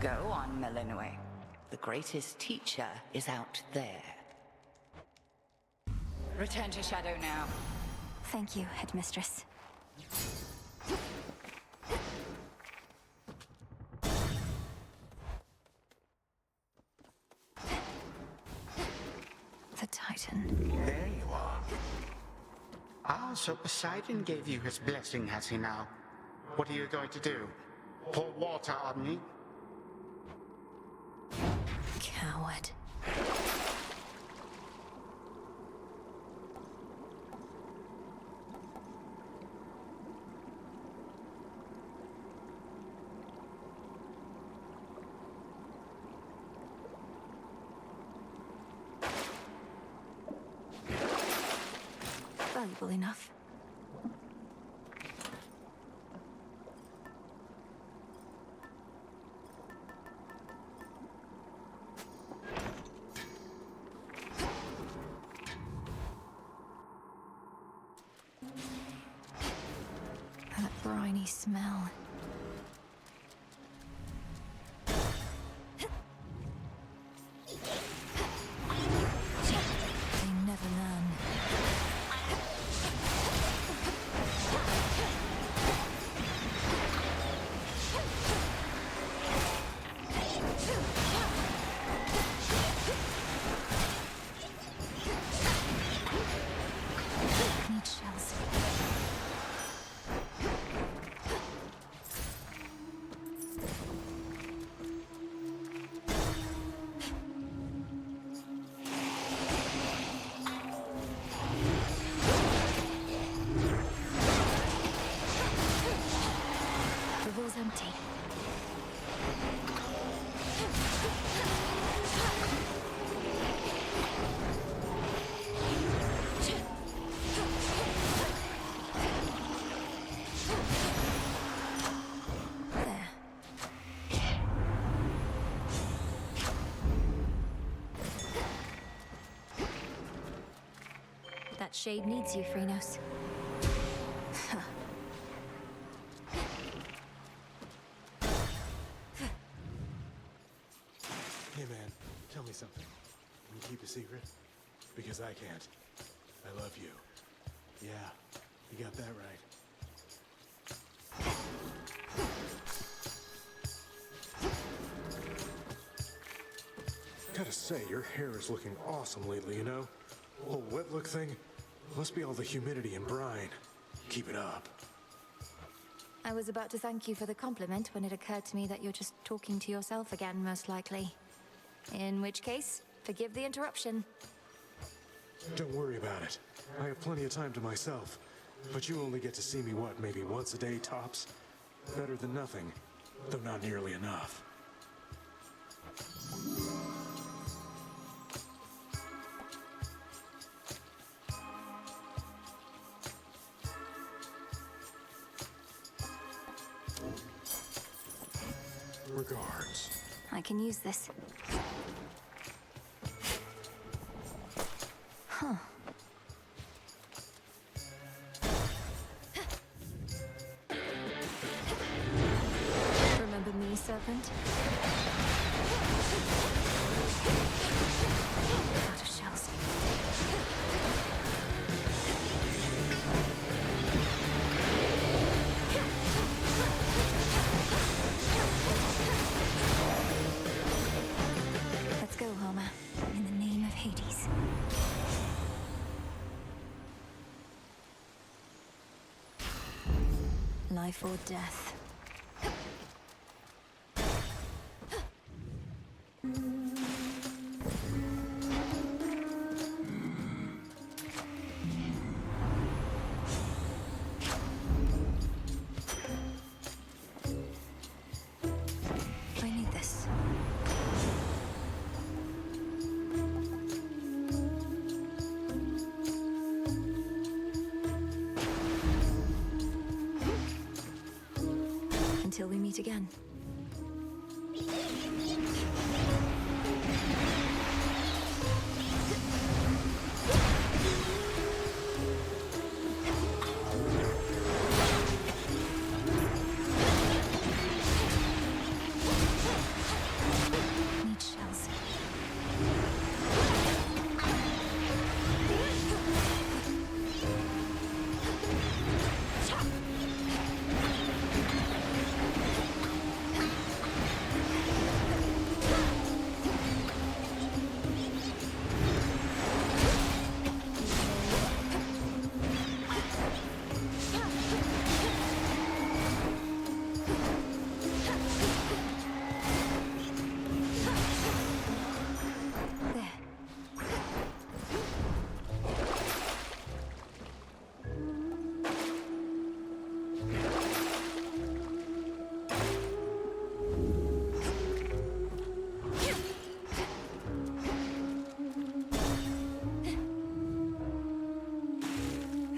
S13: Go on, Melinoe. The greatest teacher is out there. Return to Shadow now.
S1: Thank you, Headmistress. The Titan.
S19: There you are. Ah, so Poseidon gave you his blessing, has he now? What are you going to do? Pour water on me?
S1: Coward. Valuable enough. That briny smell. They never learn. Need shells. The wall's empty. There. That shade needs you, Cronos.
S20: Hey man, tell me something. Can you keep a secret? Because I can't. I love you. Yeah, you got that right. Gotta say, your hair is looking awesome lately, you know? Whole wet look thing? Must be all the humidity and brine. Keep it up.
S1: I was about to thank you for the compliment when it occurred to me that you're just talking to yourself again, most likely. In which case, forgive the interruption.
S20: Don't worry about it. I have plenty of time to myself. But you only get to see me, what, maybe once a day, tops? Better than nothing, though not nearly enough. Regards.
S1: I can use this. Huh. Remember me, Serpent? Out of shells. Let's go, Homer. In the name Life or death. I need this. Until we meet again. Need shells.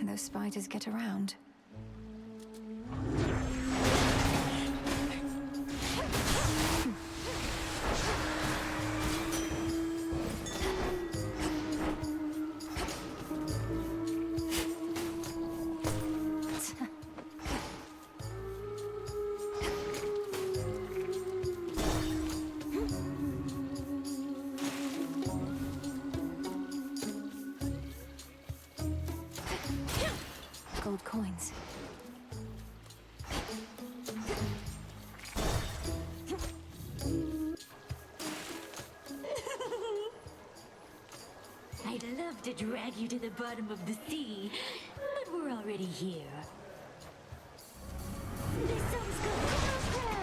S1: Those spiders get around. Gold coins.
S21: I'd love to drag you to the bottom of the sea, but we're already here. This song's got Cronos crowd!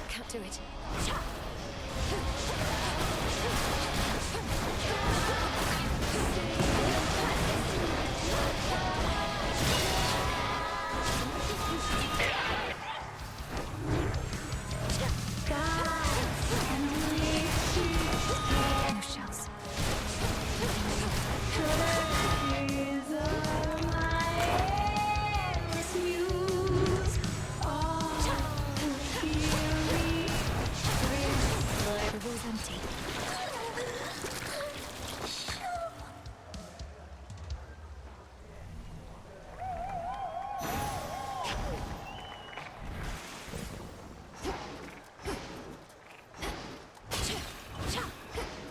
S1: Can't do it. No shells. The wall's empty.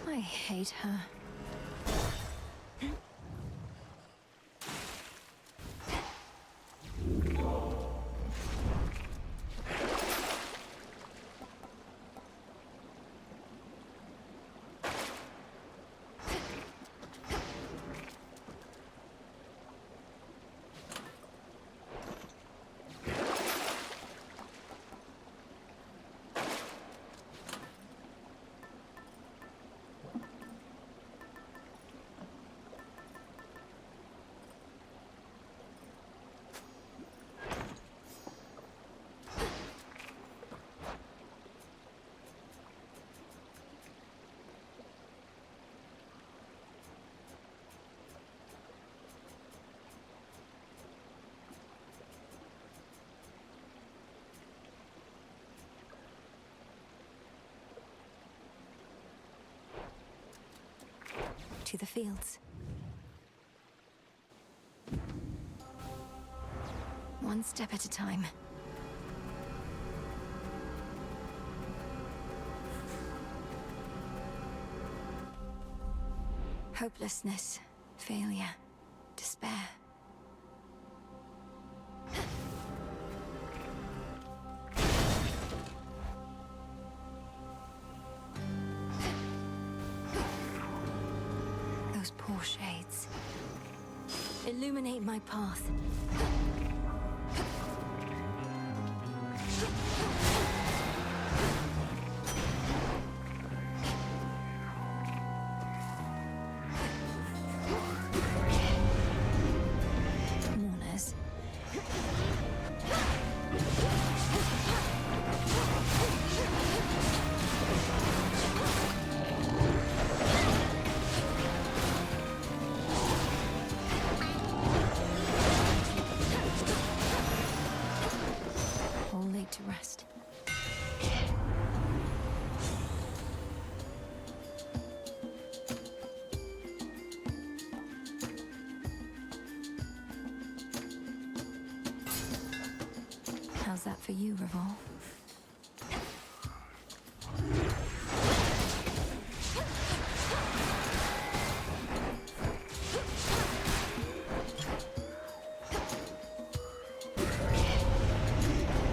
S1: I hate her. to the fields. One step at a time. Hopelessness, failure, despair. Those poor shades. Illuminate my path. Mourners. All laid to rest. How's that for you, Revol?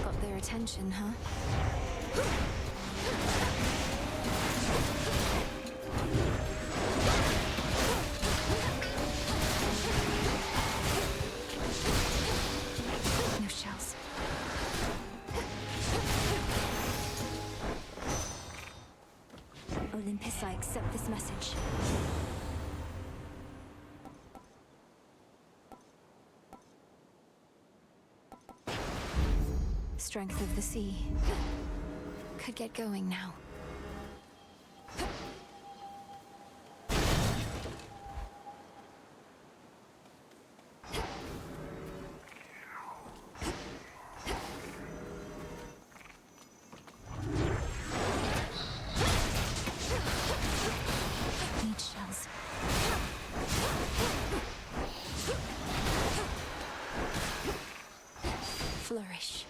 S1: Got their attention, huh? No shells. Olympus, I accept this message. Strength of the sea. Could get going now. Need shells. Flourish.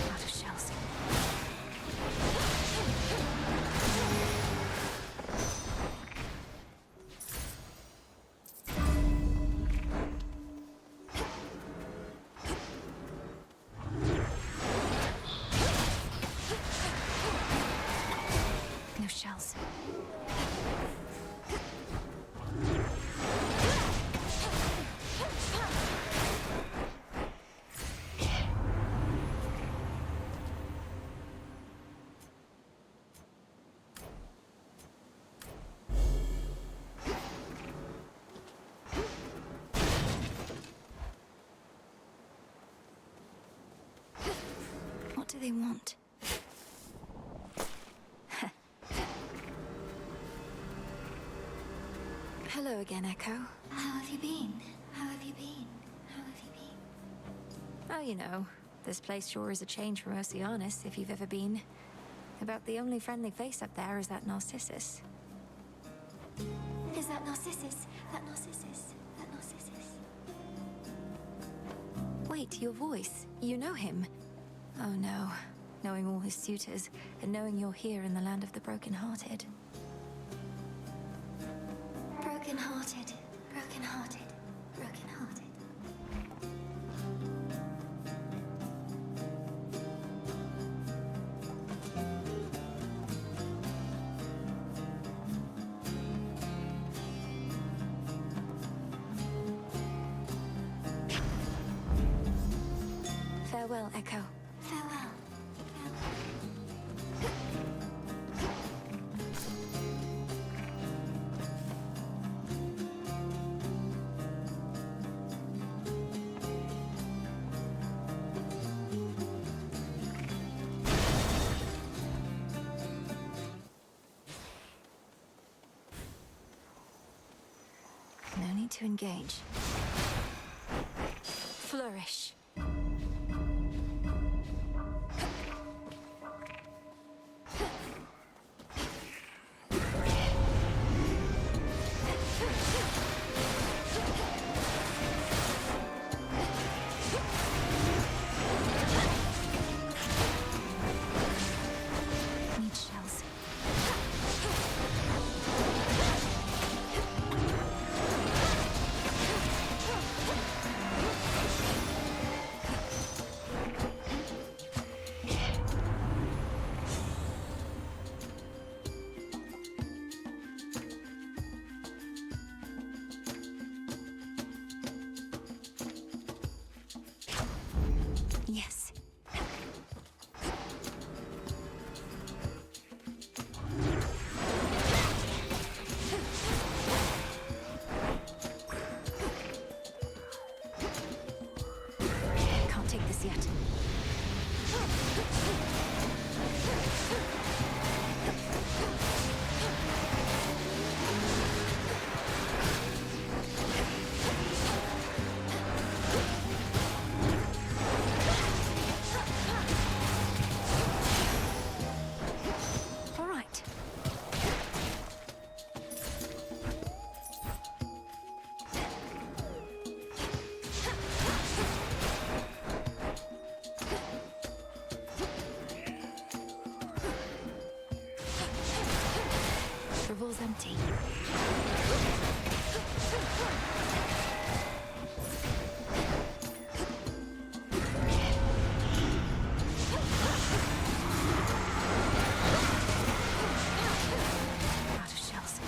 S1: Out of shells. No shells. What do they want? Hello again, Echo.
S10: How have you been? How have you been? How have you been?
S1: Oh, you know, this place sure is a change from Oceanus, if you've ever been. About the only friendly face up there is that Narcissus.
S10: Is that Narcissus? That Narcissus? That Narcissus?
S1: Wait, your voice. You know him. Oh no. Knowing all his suitors, and knowing you're here in the land of the broken-hearted.
S10: Broken-hearted. Broken-hearted. Broken-hearted.
S1: Farewell, Echo.
S10: Farewell.
S1: No need to engage. Flourish. Need shells. Yes. Can't take this yet. All right. Revol's empty. Out of shells.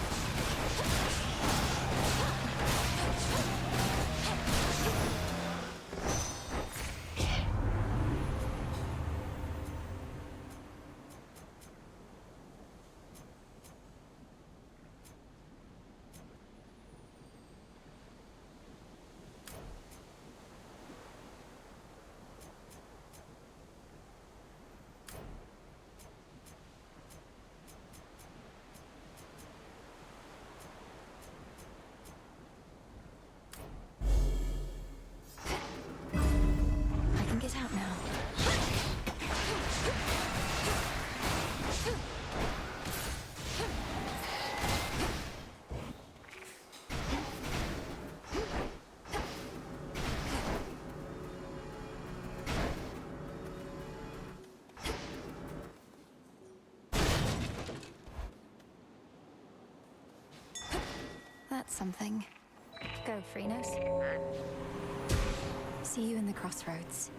S1: I can get out now. That's something. Go, Cronos. See you in the crossroads.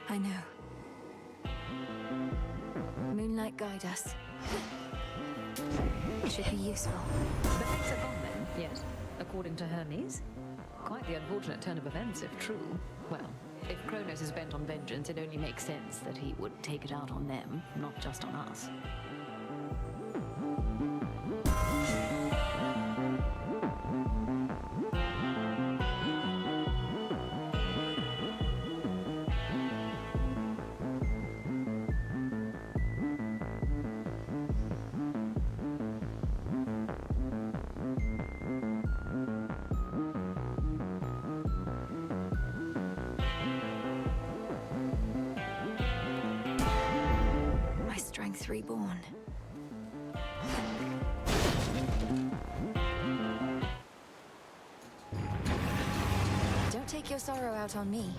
S1: I know. Moonlight guide us. Should be useful.
S17: The things are gone then, yes? According to Hermes? Quite the unfortunate turn of events, if true. Well, if Cronos is bent on vengeance, it only makes sense that he would take it out on them, not just on us.
S1: My strength reborn. Don't take your sorrow out on me.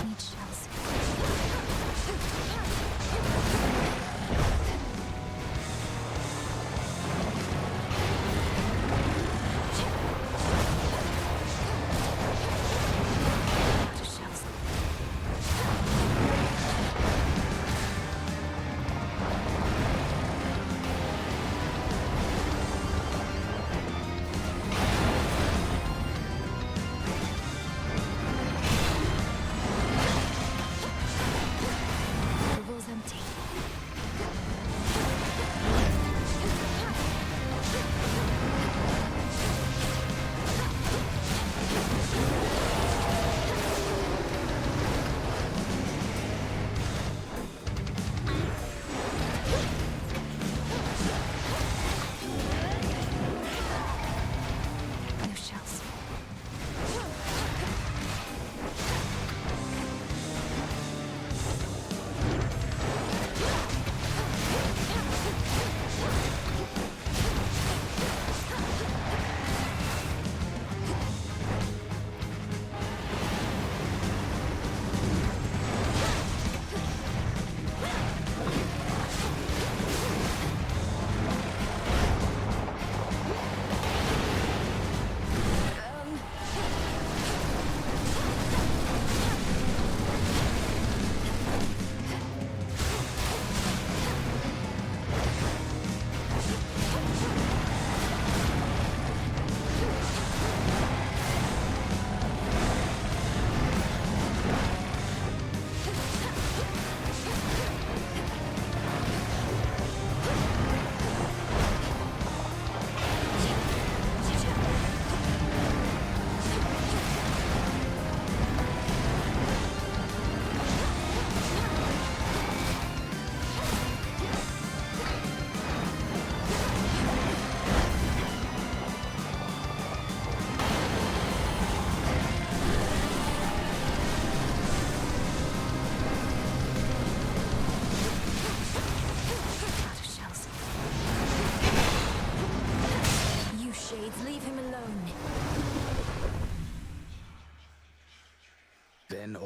S1: Need shells.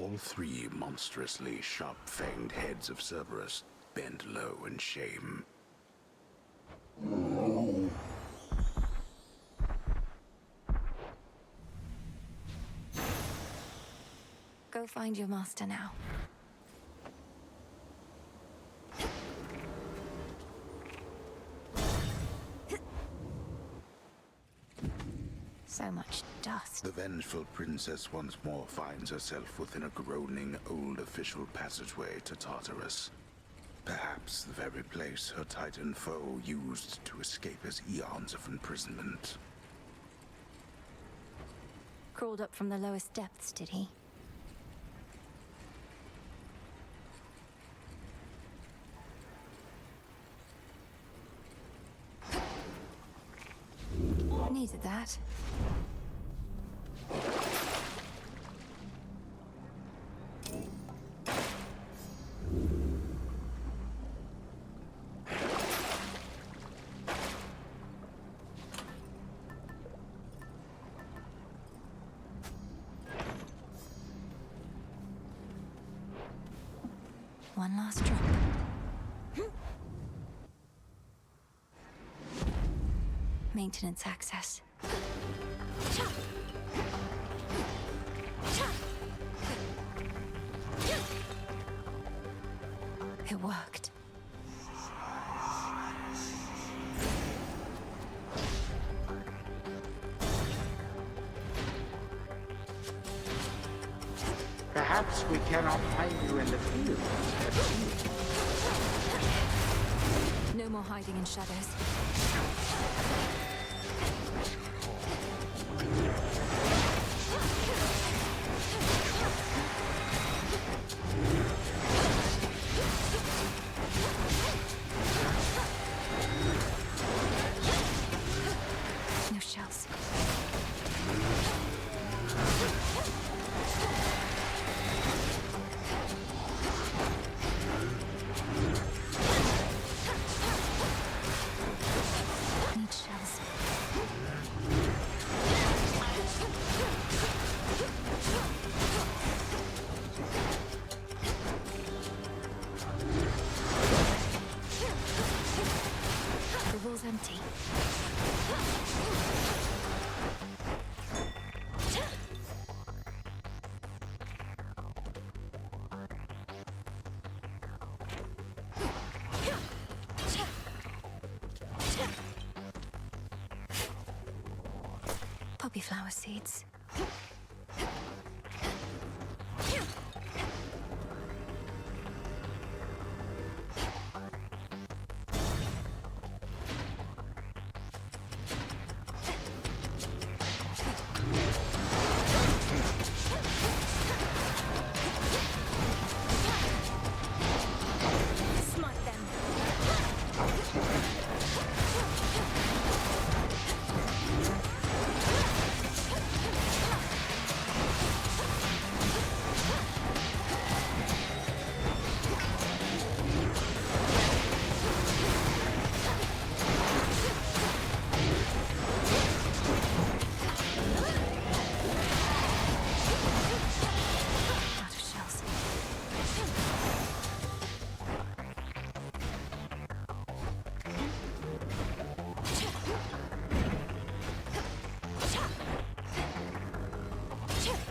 S9: All three monstrously sharp-fanged heads of Cerberus bent low in shame.
S1: Go find your master now. So much dust.
S9: The vengeful princess once more finds herself within a groaning old official passageway to Tartarus. Perhaps the very place her titan foe used to escape his eons of imprisonment.
S1: Crawled up from the lowest depths, did he? Needed that. One last drop. Maintenance access. It worked.
S19: Perhaps we cannot find you in the field.
S1: No more hiding in shadows. No shells. Need shells. The wall's empty. Poppy flower seeds. Smite them. Out of shells.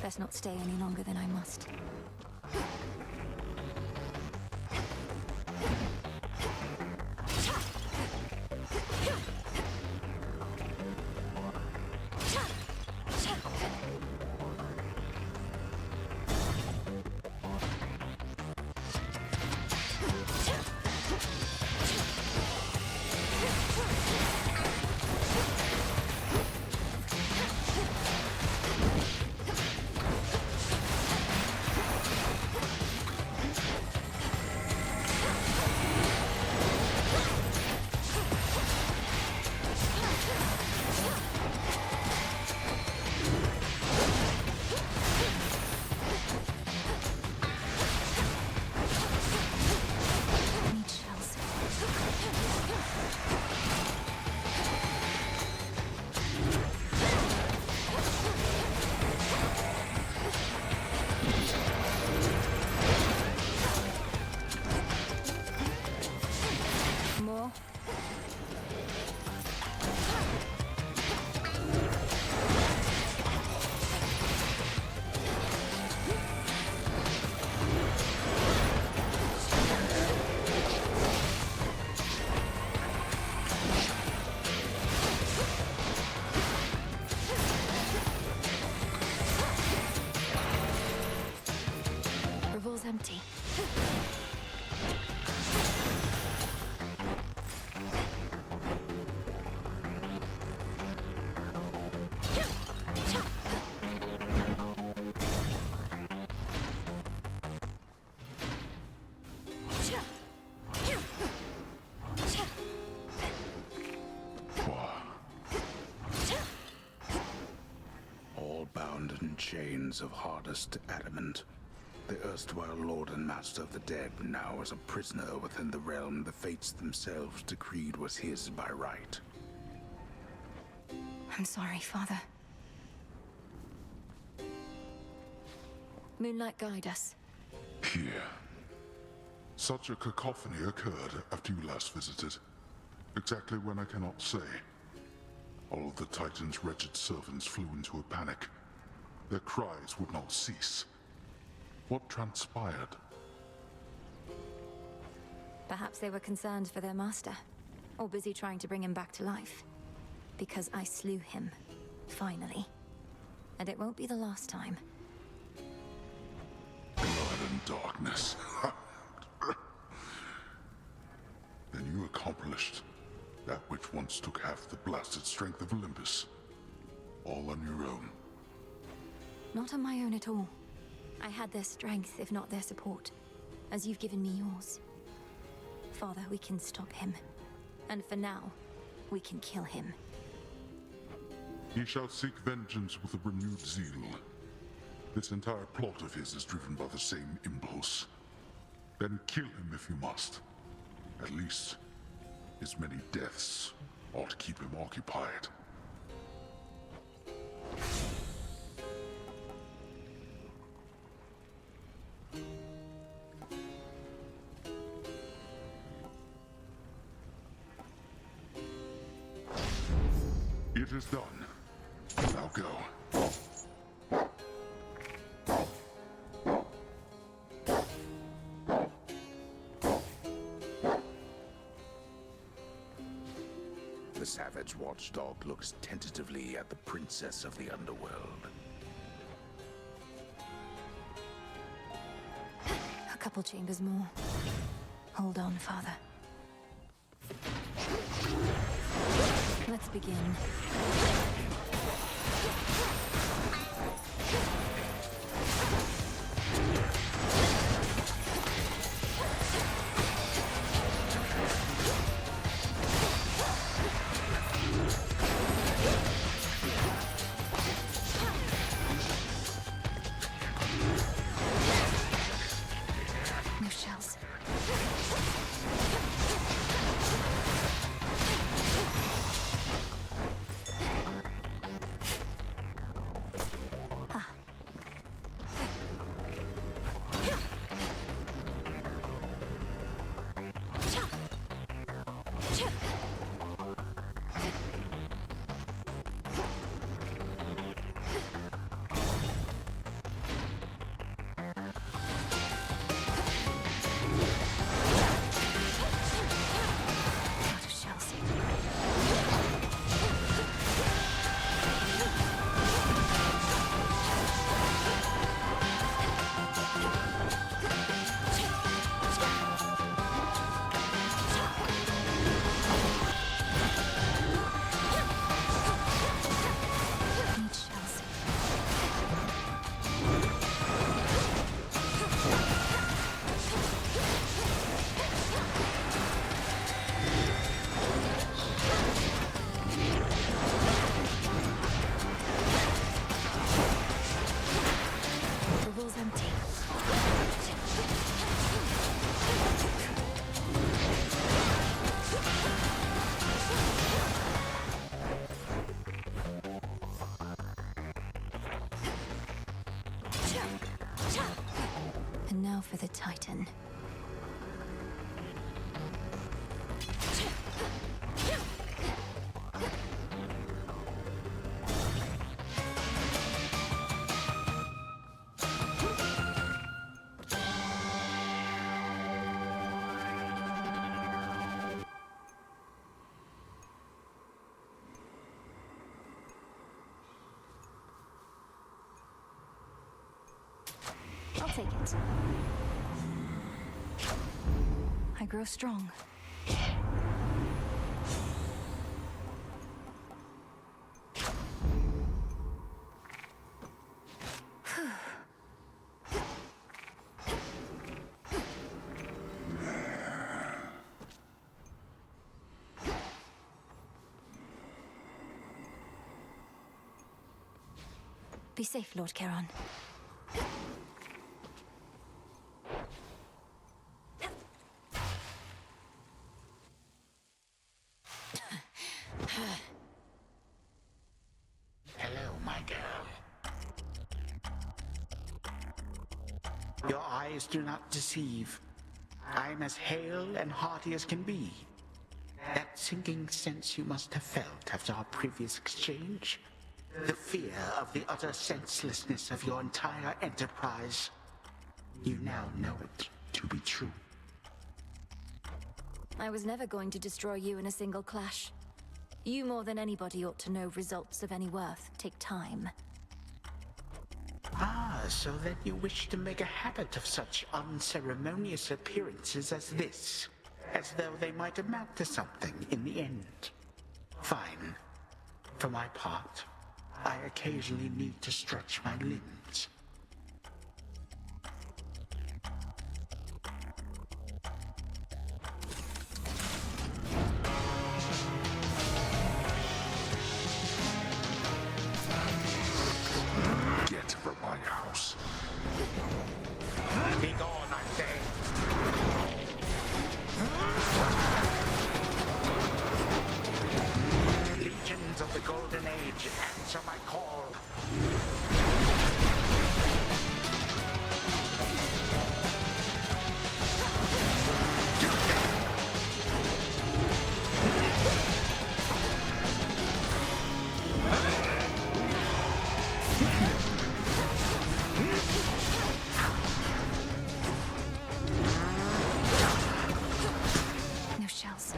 S1: Let's not stay any longer than I must. empty.
S9: All bound in chains of hardest adamant. The erstwhile Lord and Master of the Dead now is a prisoner within the realm the fates themselves decreed was his by right.
S1: I'm sorry, Father. Moonlight, guide us.
S4: Here. Such a cacophony occurred after you last visited. Exactly when I cannot say. All of the Titan's wretched servants flew into a panic. Their cries would not cease. What transpired?
S1: Perhaps they were concerned for their master, or busy trying to bring him back to life. Because I slew him, finally. And it won't be the last time.
S4: Blood and darkness. Then you accomplished that which once took half the blasted strength of Olympus. All on your own.
S1: Not on my own at all. I had their strength, if not their support, as you've given me yours. Father, we can stop him. And for now, we can kill him.
S4: He shall seek vengeance with a renewed zeal. This entire plot of his is driven by the same impulse. Then kill him if you must. At least, his many deaths ought to keep him occupied. It is done. Now go.
S9: The savage watchdog looks tentatively at the princess of the underworld.
S1: A couple chambers more. Hold on, Father. Let's begin. No shells. And now for the Titan. I'll take it. I grow strong. Be safe, Lord Charon.
S19: Hello, my girl. Your eyes do not deceive. I'm as hale and hearty as can be. That sinking sense you must have felt after our previous exchange. The fear of the utter senselessness of your entire enterprise. You now know it to be true.
S1: I was never going to destroy you in a single clash. You more than anybody ought to know results of any worth take time.
S19: Ah, so then you wish to make a habit of such unceremonious appearances as this, as though they might amount to something in the end. Fine. For my part, I occasionally need to stretch my limbs.
S4: Get from my house.
S19: Be gone, I say. Legions of the Golden Age, answer my call.
S1: No shells.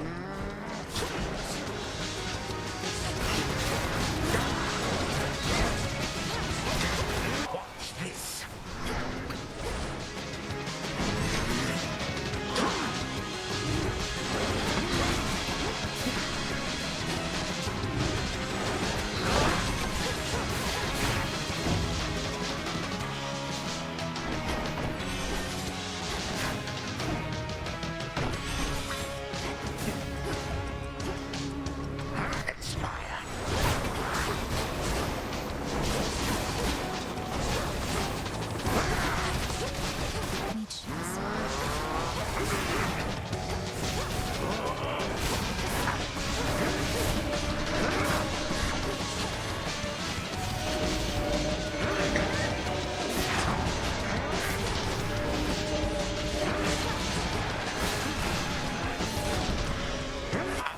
S19: Watch this. Expire.
S1: Need shells.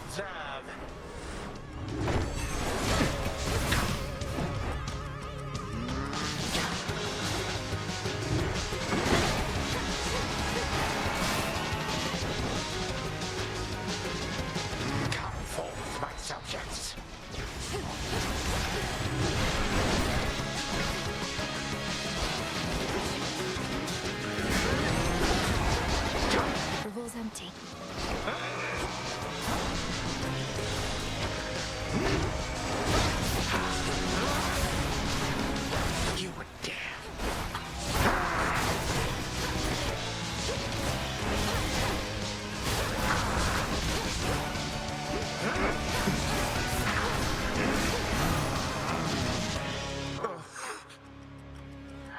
S19: Observe. Come forth, my subjects.
S1: Revol's empty.
S19: You would dare.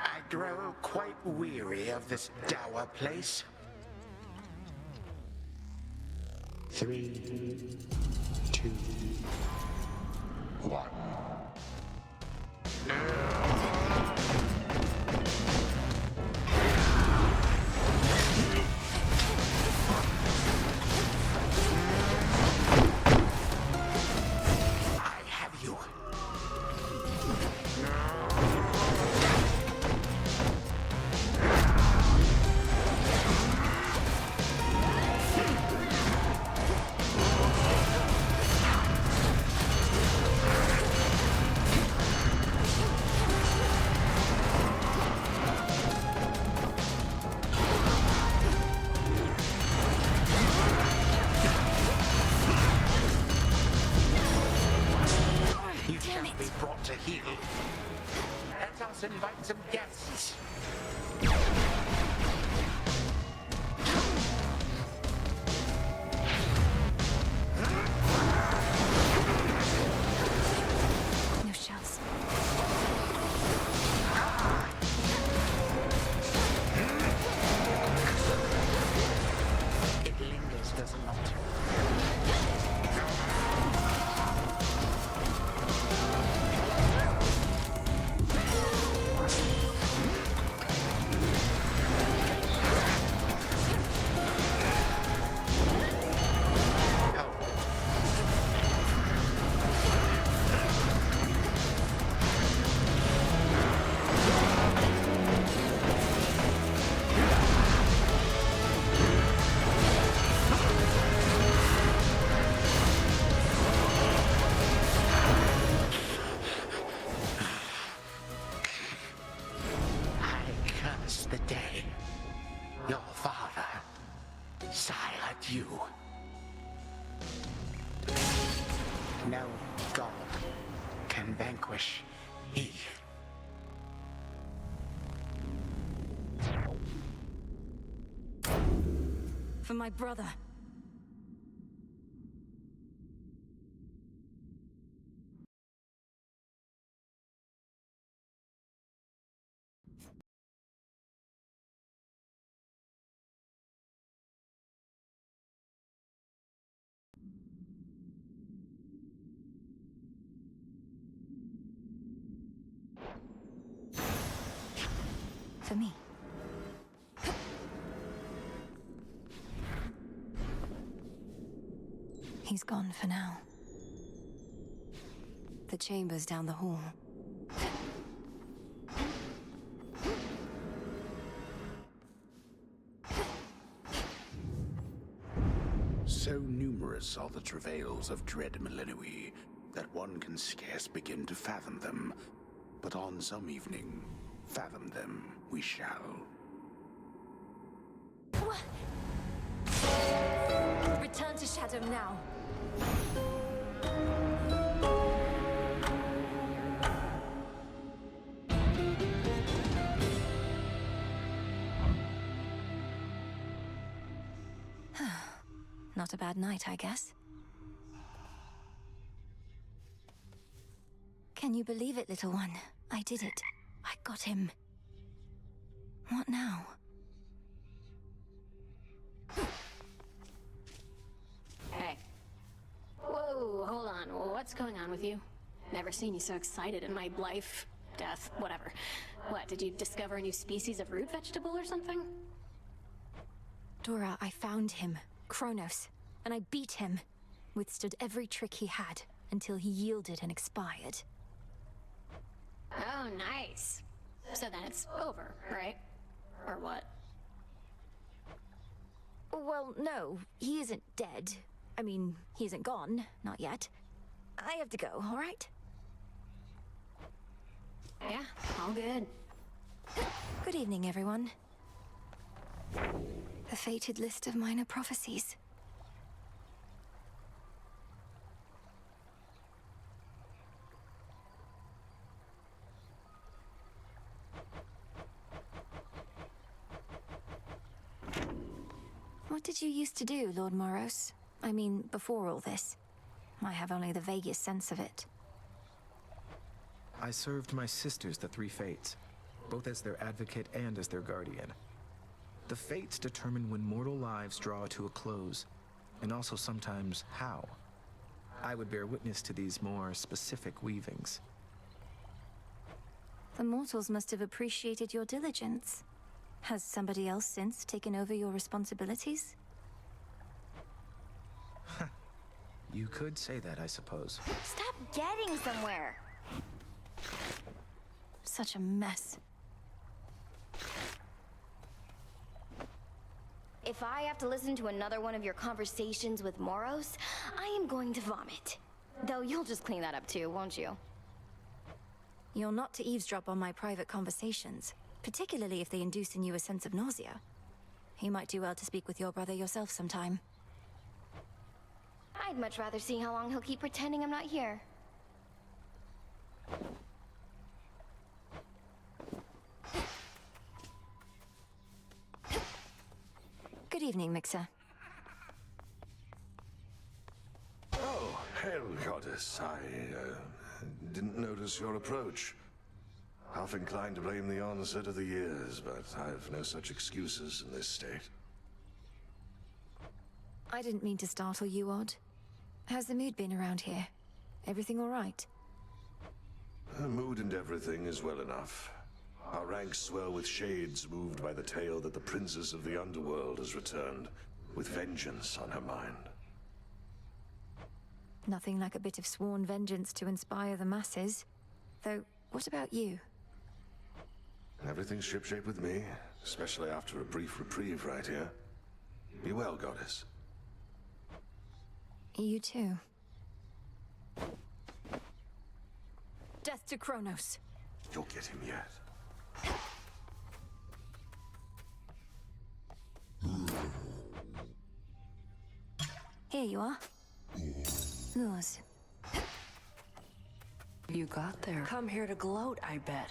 S19: I grow quite weary of this dour place. 3, 2, 1. I have you. Your father, silent you. No god can vanquish he.
S1: For my brother. For me. He's gone for now. The chamber's down the hall.
S9: So numerous are the travails of dread Millenoi that one can scarce begin to fathom them. But on some evening, fathom them we shall.
S1: Return to Shadow now. Not a bad night, I guess. Can you believe it, little one? I did it. I got him. What now?
S11: Hey. Whoa, hold on. What's going on with you? Never seen you so excited in my life, death, whatever. What, did you discover a new species of root vegetable or something?
S1: Dora, I found him, Cronos, and I beat him. Withstood every trick he had, until he yielded and expired.
S11: Oh, nice. So then it's over, right? Or what?
S1: Well, no, he isn't dead. I mean, he isn't gone, not yet. I have to go, all right?
S11: Yeah, all good.
S1: Good evening, everyone. The fated list of minor prophecies. What did you used to do, Lord Moros? I mean, before all this. I have only the vaguest sense of it.
S15: I served my sisters, the Three Fates, both as their advocate and as their guardian. The Fates determine when mortal lives draw to a close, and also sometimes how. I would bear witness to these more specific weavings.
S1: The mortals must have appreciated your diligence. Has somebody else since taken over your responsibilities?
S15: You could say that, I suppose.
S10: Stop getting somewhere!
S1: Such a mess.
S10: If I have to listen to another one of your conversations with Moros, I am going to vomit. Though you'll just clean that up too, won't you?
S1: You're not to eavesdrop on my private conversations, particularly if they induce in you a sense of nausea. You might do well to speak with your brother yourself sometime.
S10: I'd much rather see how long he'll keep pretending I'm not here.
S1: Good evening, Mixer.
S12: Oh, hail, goddess. I didn't notice your approach. Half inclined to blame the onset of the years, but I've no such excuses in this state.
S1: I didn't mean to startle you, Odd. How's the mood been around here? Everything all right?
S12: The mood and everything is well enough. Our ranks swell with shades moved by the tale that the princess of the underworld has returned, with vengeance on her mind.
S1: Nothing like a bit of sworn vengeance to inspire the masses. Though, what about you?
S12: Everything's shipshape with me, especially after a brief reprieve right here. Be well, goddess.
S1: You too. Death to Cronos.
S12: You'll get him yet.
S1: Here you are. Yours.
S7: You got there. Come here to gloat, I bet.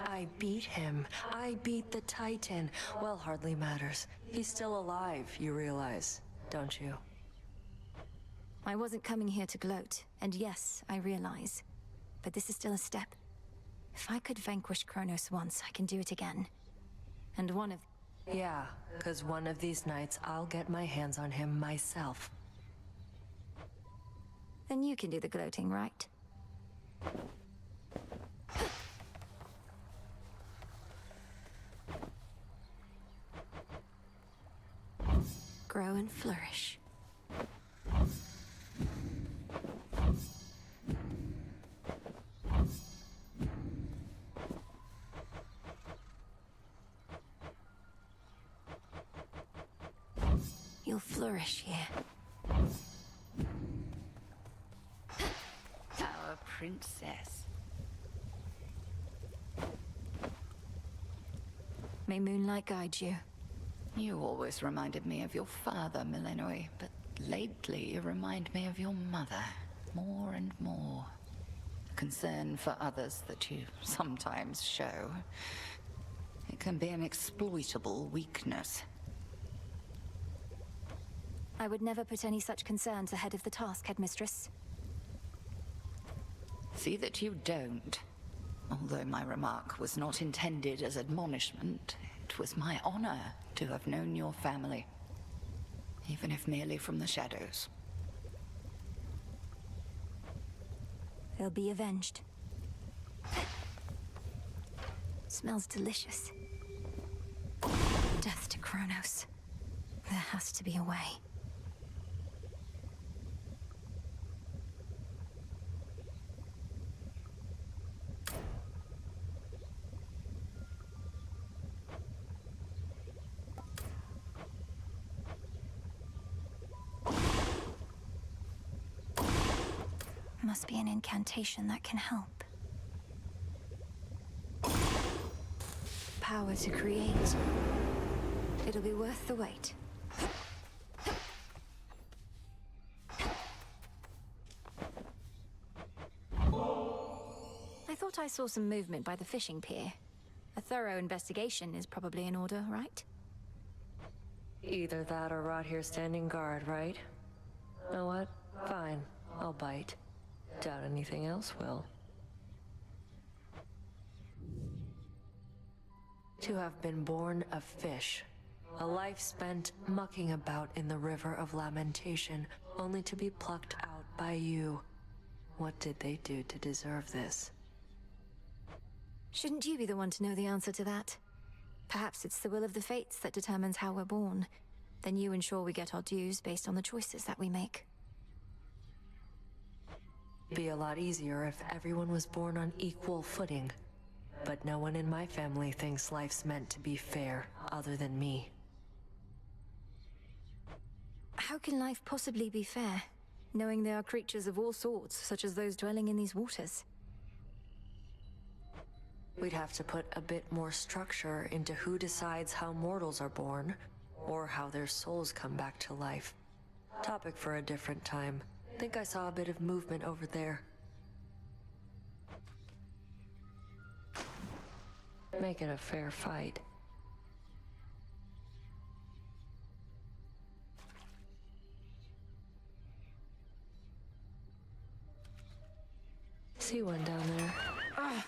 S7: I beat him. I beat the Titan. Well, hardly matters. He's still alive, you realize, don't you?
S1: I wasn't coming here to gloat, and yes, I realize. But this is still a step. If I could vanquish Cronos once, I can do it again. And one of...
S7: Yeah, because one of these nights I'll get my hands on him myself.
S1: Then you can do the gloating, right? Grow and flourish. You'll flourish here.
S13: Our princess.
S1: May moonlight guide you.
S13: You always reminded me of your father, Millenoi, but lately you remind me of your mother, more and more. Concern for others that you sometimes show. It can be an exploitable weakness.
S1: I would never put any such concerns ahead of the task, Headmistress.
S13: See that you don't. Although my remark was not intended as admonishment, it was my honor to have known your family, even if merely from the shadows.
S1: They'll be avenged. Smells delicious. Death to Cronos. There has to be a way. Must be an incantation that can help. Power to create. It'll be worth the wait. I thought I saw some movement by the fishing pier. A thorough investigation is probably in order, right?
S7: Either that or rot here standing guard, right? Know what? Fine. I'll bite. Doubt anything else will. To have been born a fish. A life spent mucking about in the river of lamentation, only to be plucked out by you. What did they do to deserve this?
S1: Shouldn't you be the one to know the answer to that? Perhaps it's the will of the fates that determines how we're born. Then you ensure we get our dues based on the choices that we make.
S7: Be a lot easier if everyone was born on equal footing. But no one in my family thinks life's meant to be fair, other than me.
S1: How can life possibly be fair, knowing there are creatures of all sorts, such as those dwelling in these waters?
S7: We'd have to put a bit more structure into who decides how mortals are born, or how their souls come back to life. Topic for a different time. Think I saw a bit of movement over there. Make it a fair fight. See one down there. Ah.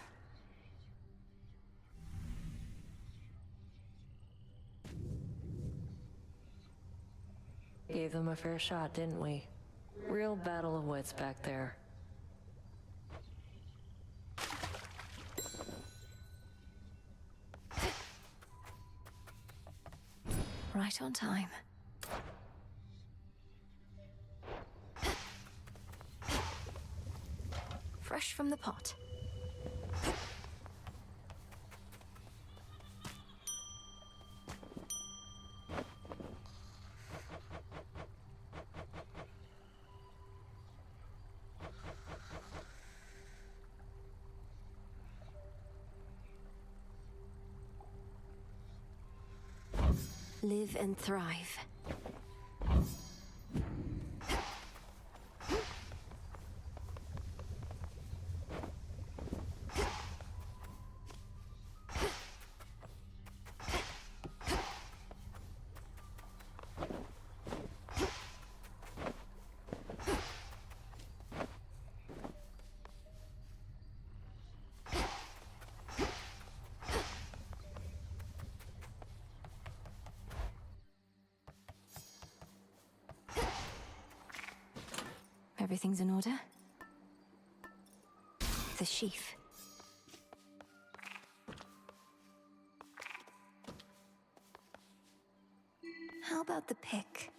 S7: Gave them a fair shot, didn't we? Real battle of wits back there.
S1: Right on time. Fresh from the pot. Live and thrive. Everything's in order? The sheath. How about the pick?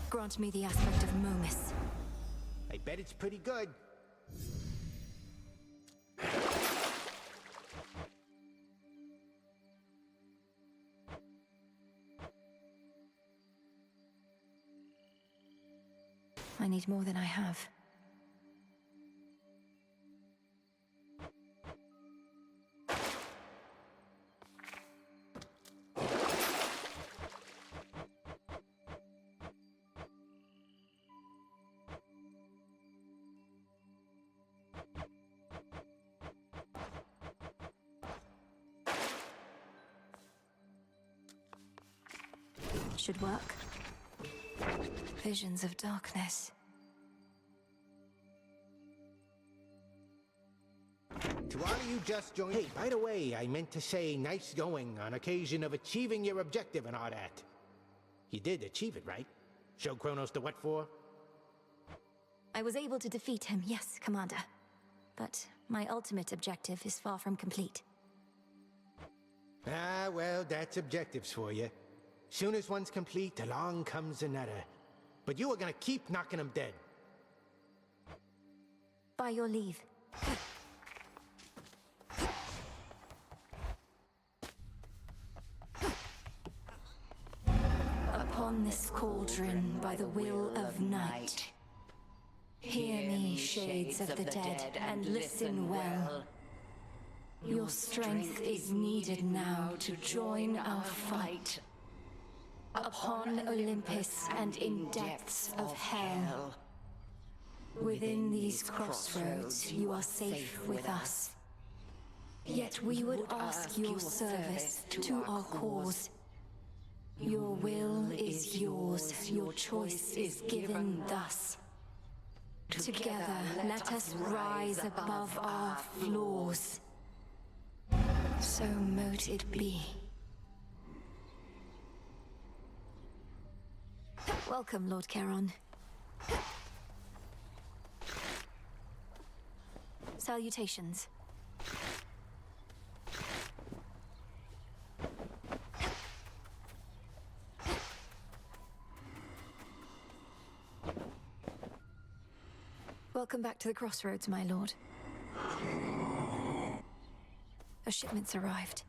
S1: Grant me the aspect of Momus.
S14: I bet it's pretty good.
S1: I need more than I have. Should work. Visions of darkness.
S14: To all of you just joined... Hey, by the way, I meant to say nice going on occasion of achieving your objective and all that. You did achieve it, right? Show Cronos the what for?
S1: I was able to defeat him, yes, Commander. But my ultimate objective is far from complete.
S14: Ah, well, that's objectives for you. Soon as one's complete, along comes another. But you are gonna keep knocking them dead.
S1: By your leave. Upon this cauldron by the will of night, hear me, shades of the dead, and listen well. Your strength is needed now to join our fight. Upon Olympus and in depths of hell. Within these crossroads you are safe with us. Yet we would ask your service to our cause. Your will is yours, your choice is given thus. Together let us rise above our flaws. So mote it be. Welcome, Lord Charon. Salutations. Welcome back to the crossroads, my lord. A shipment's arrived.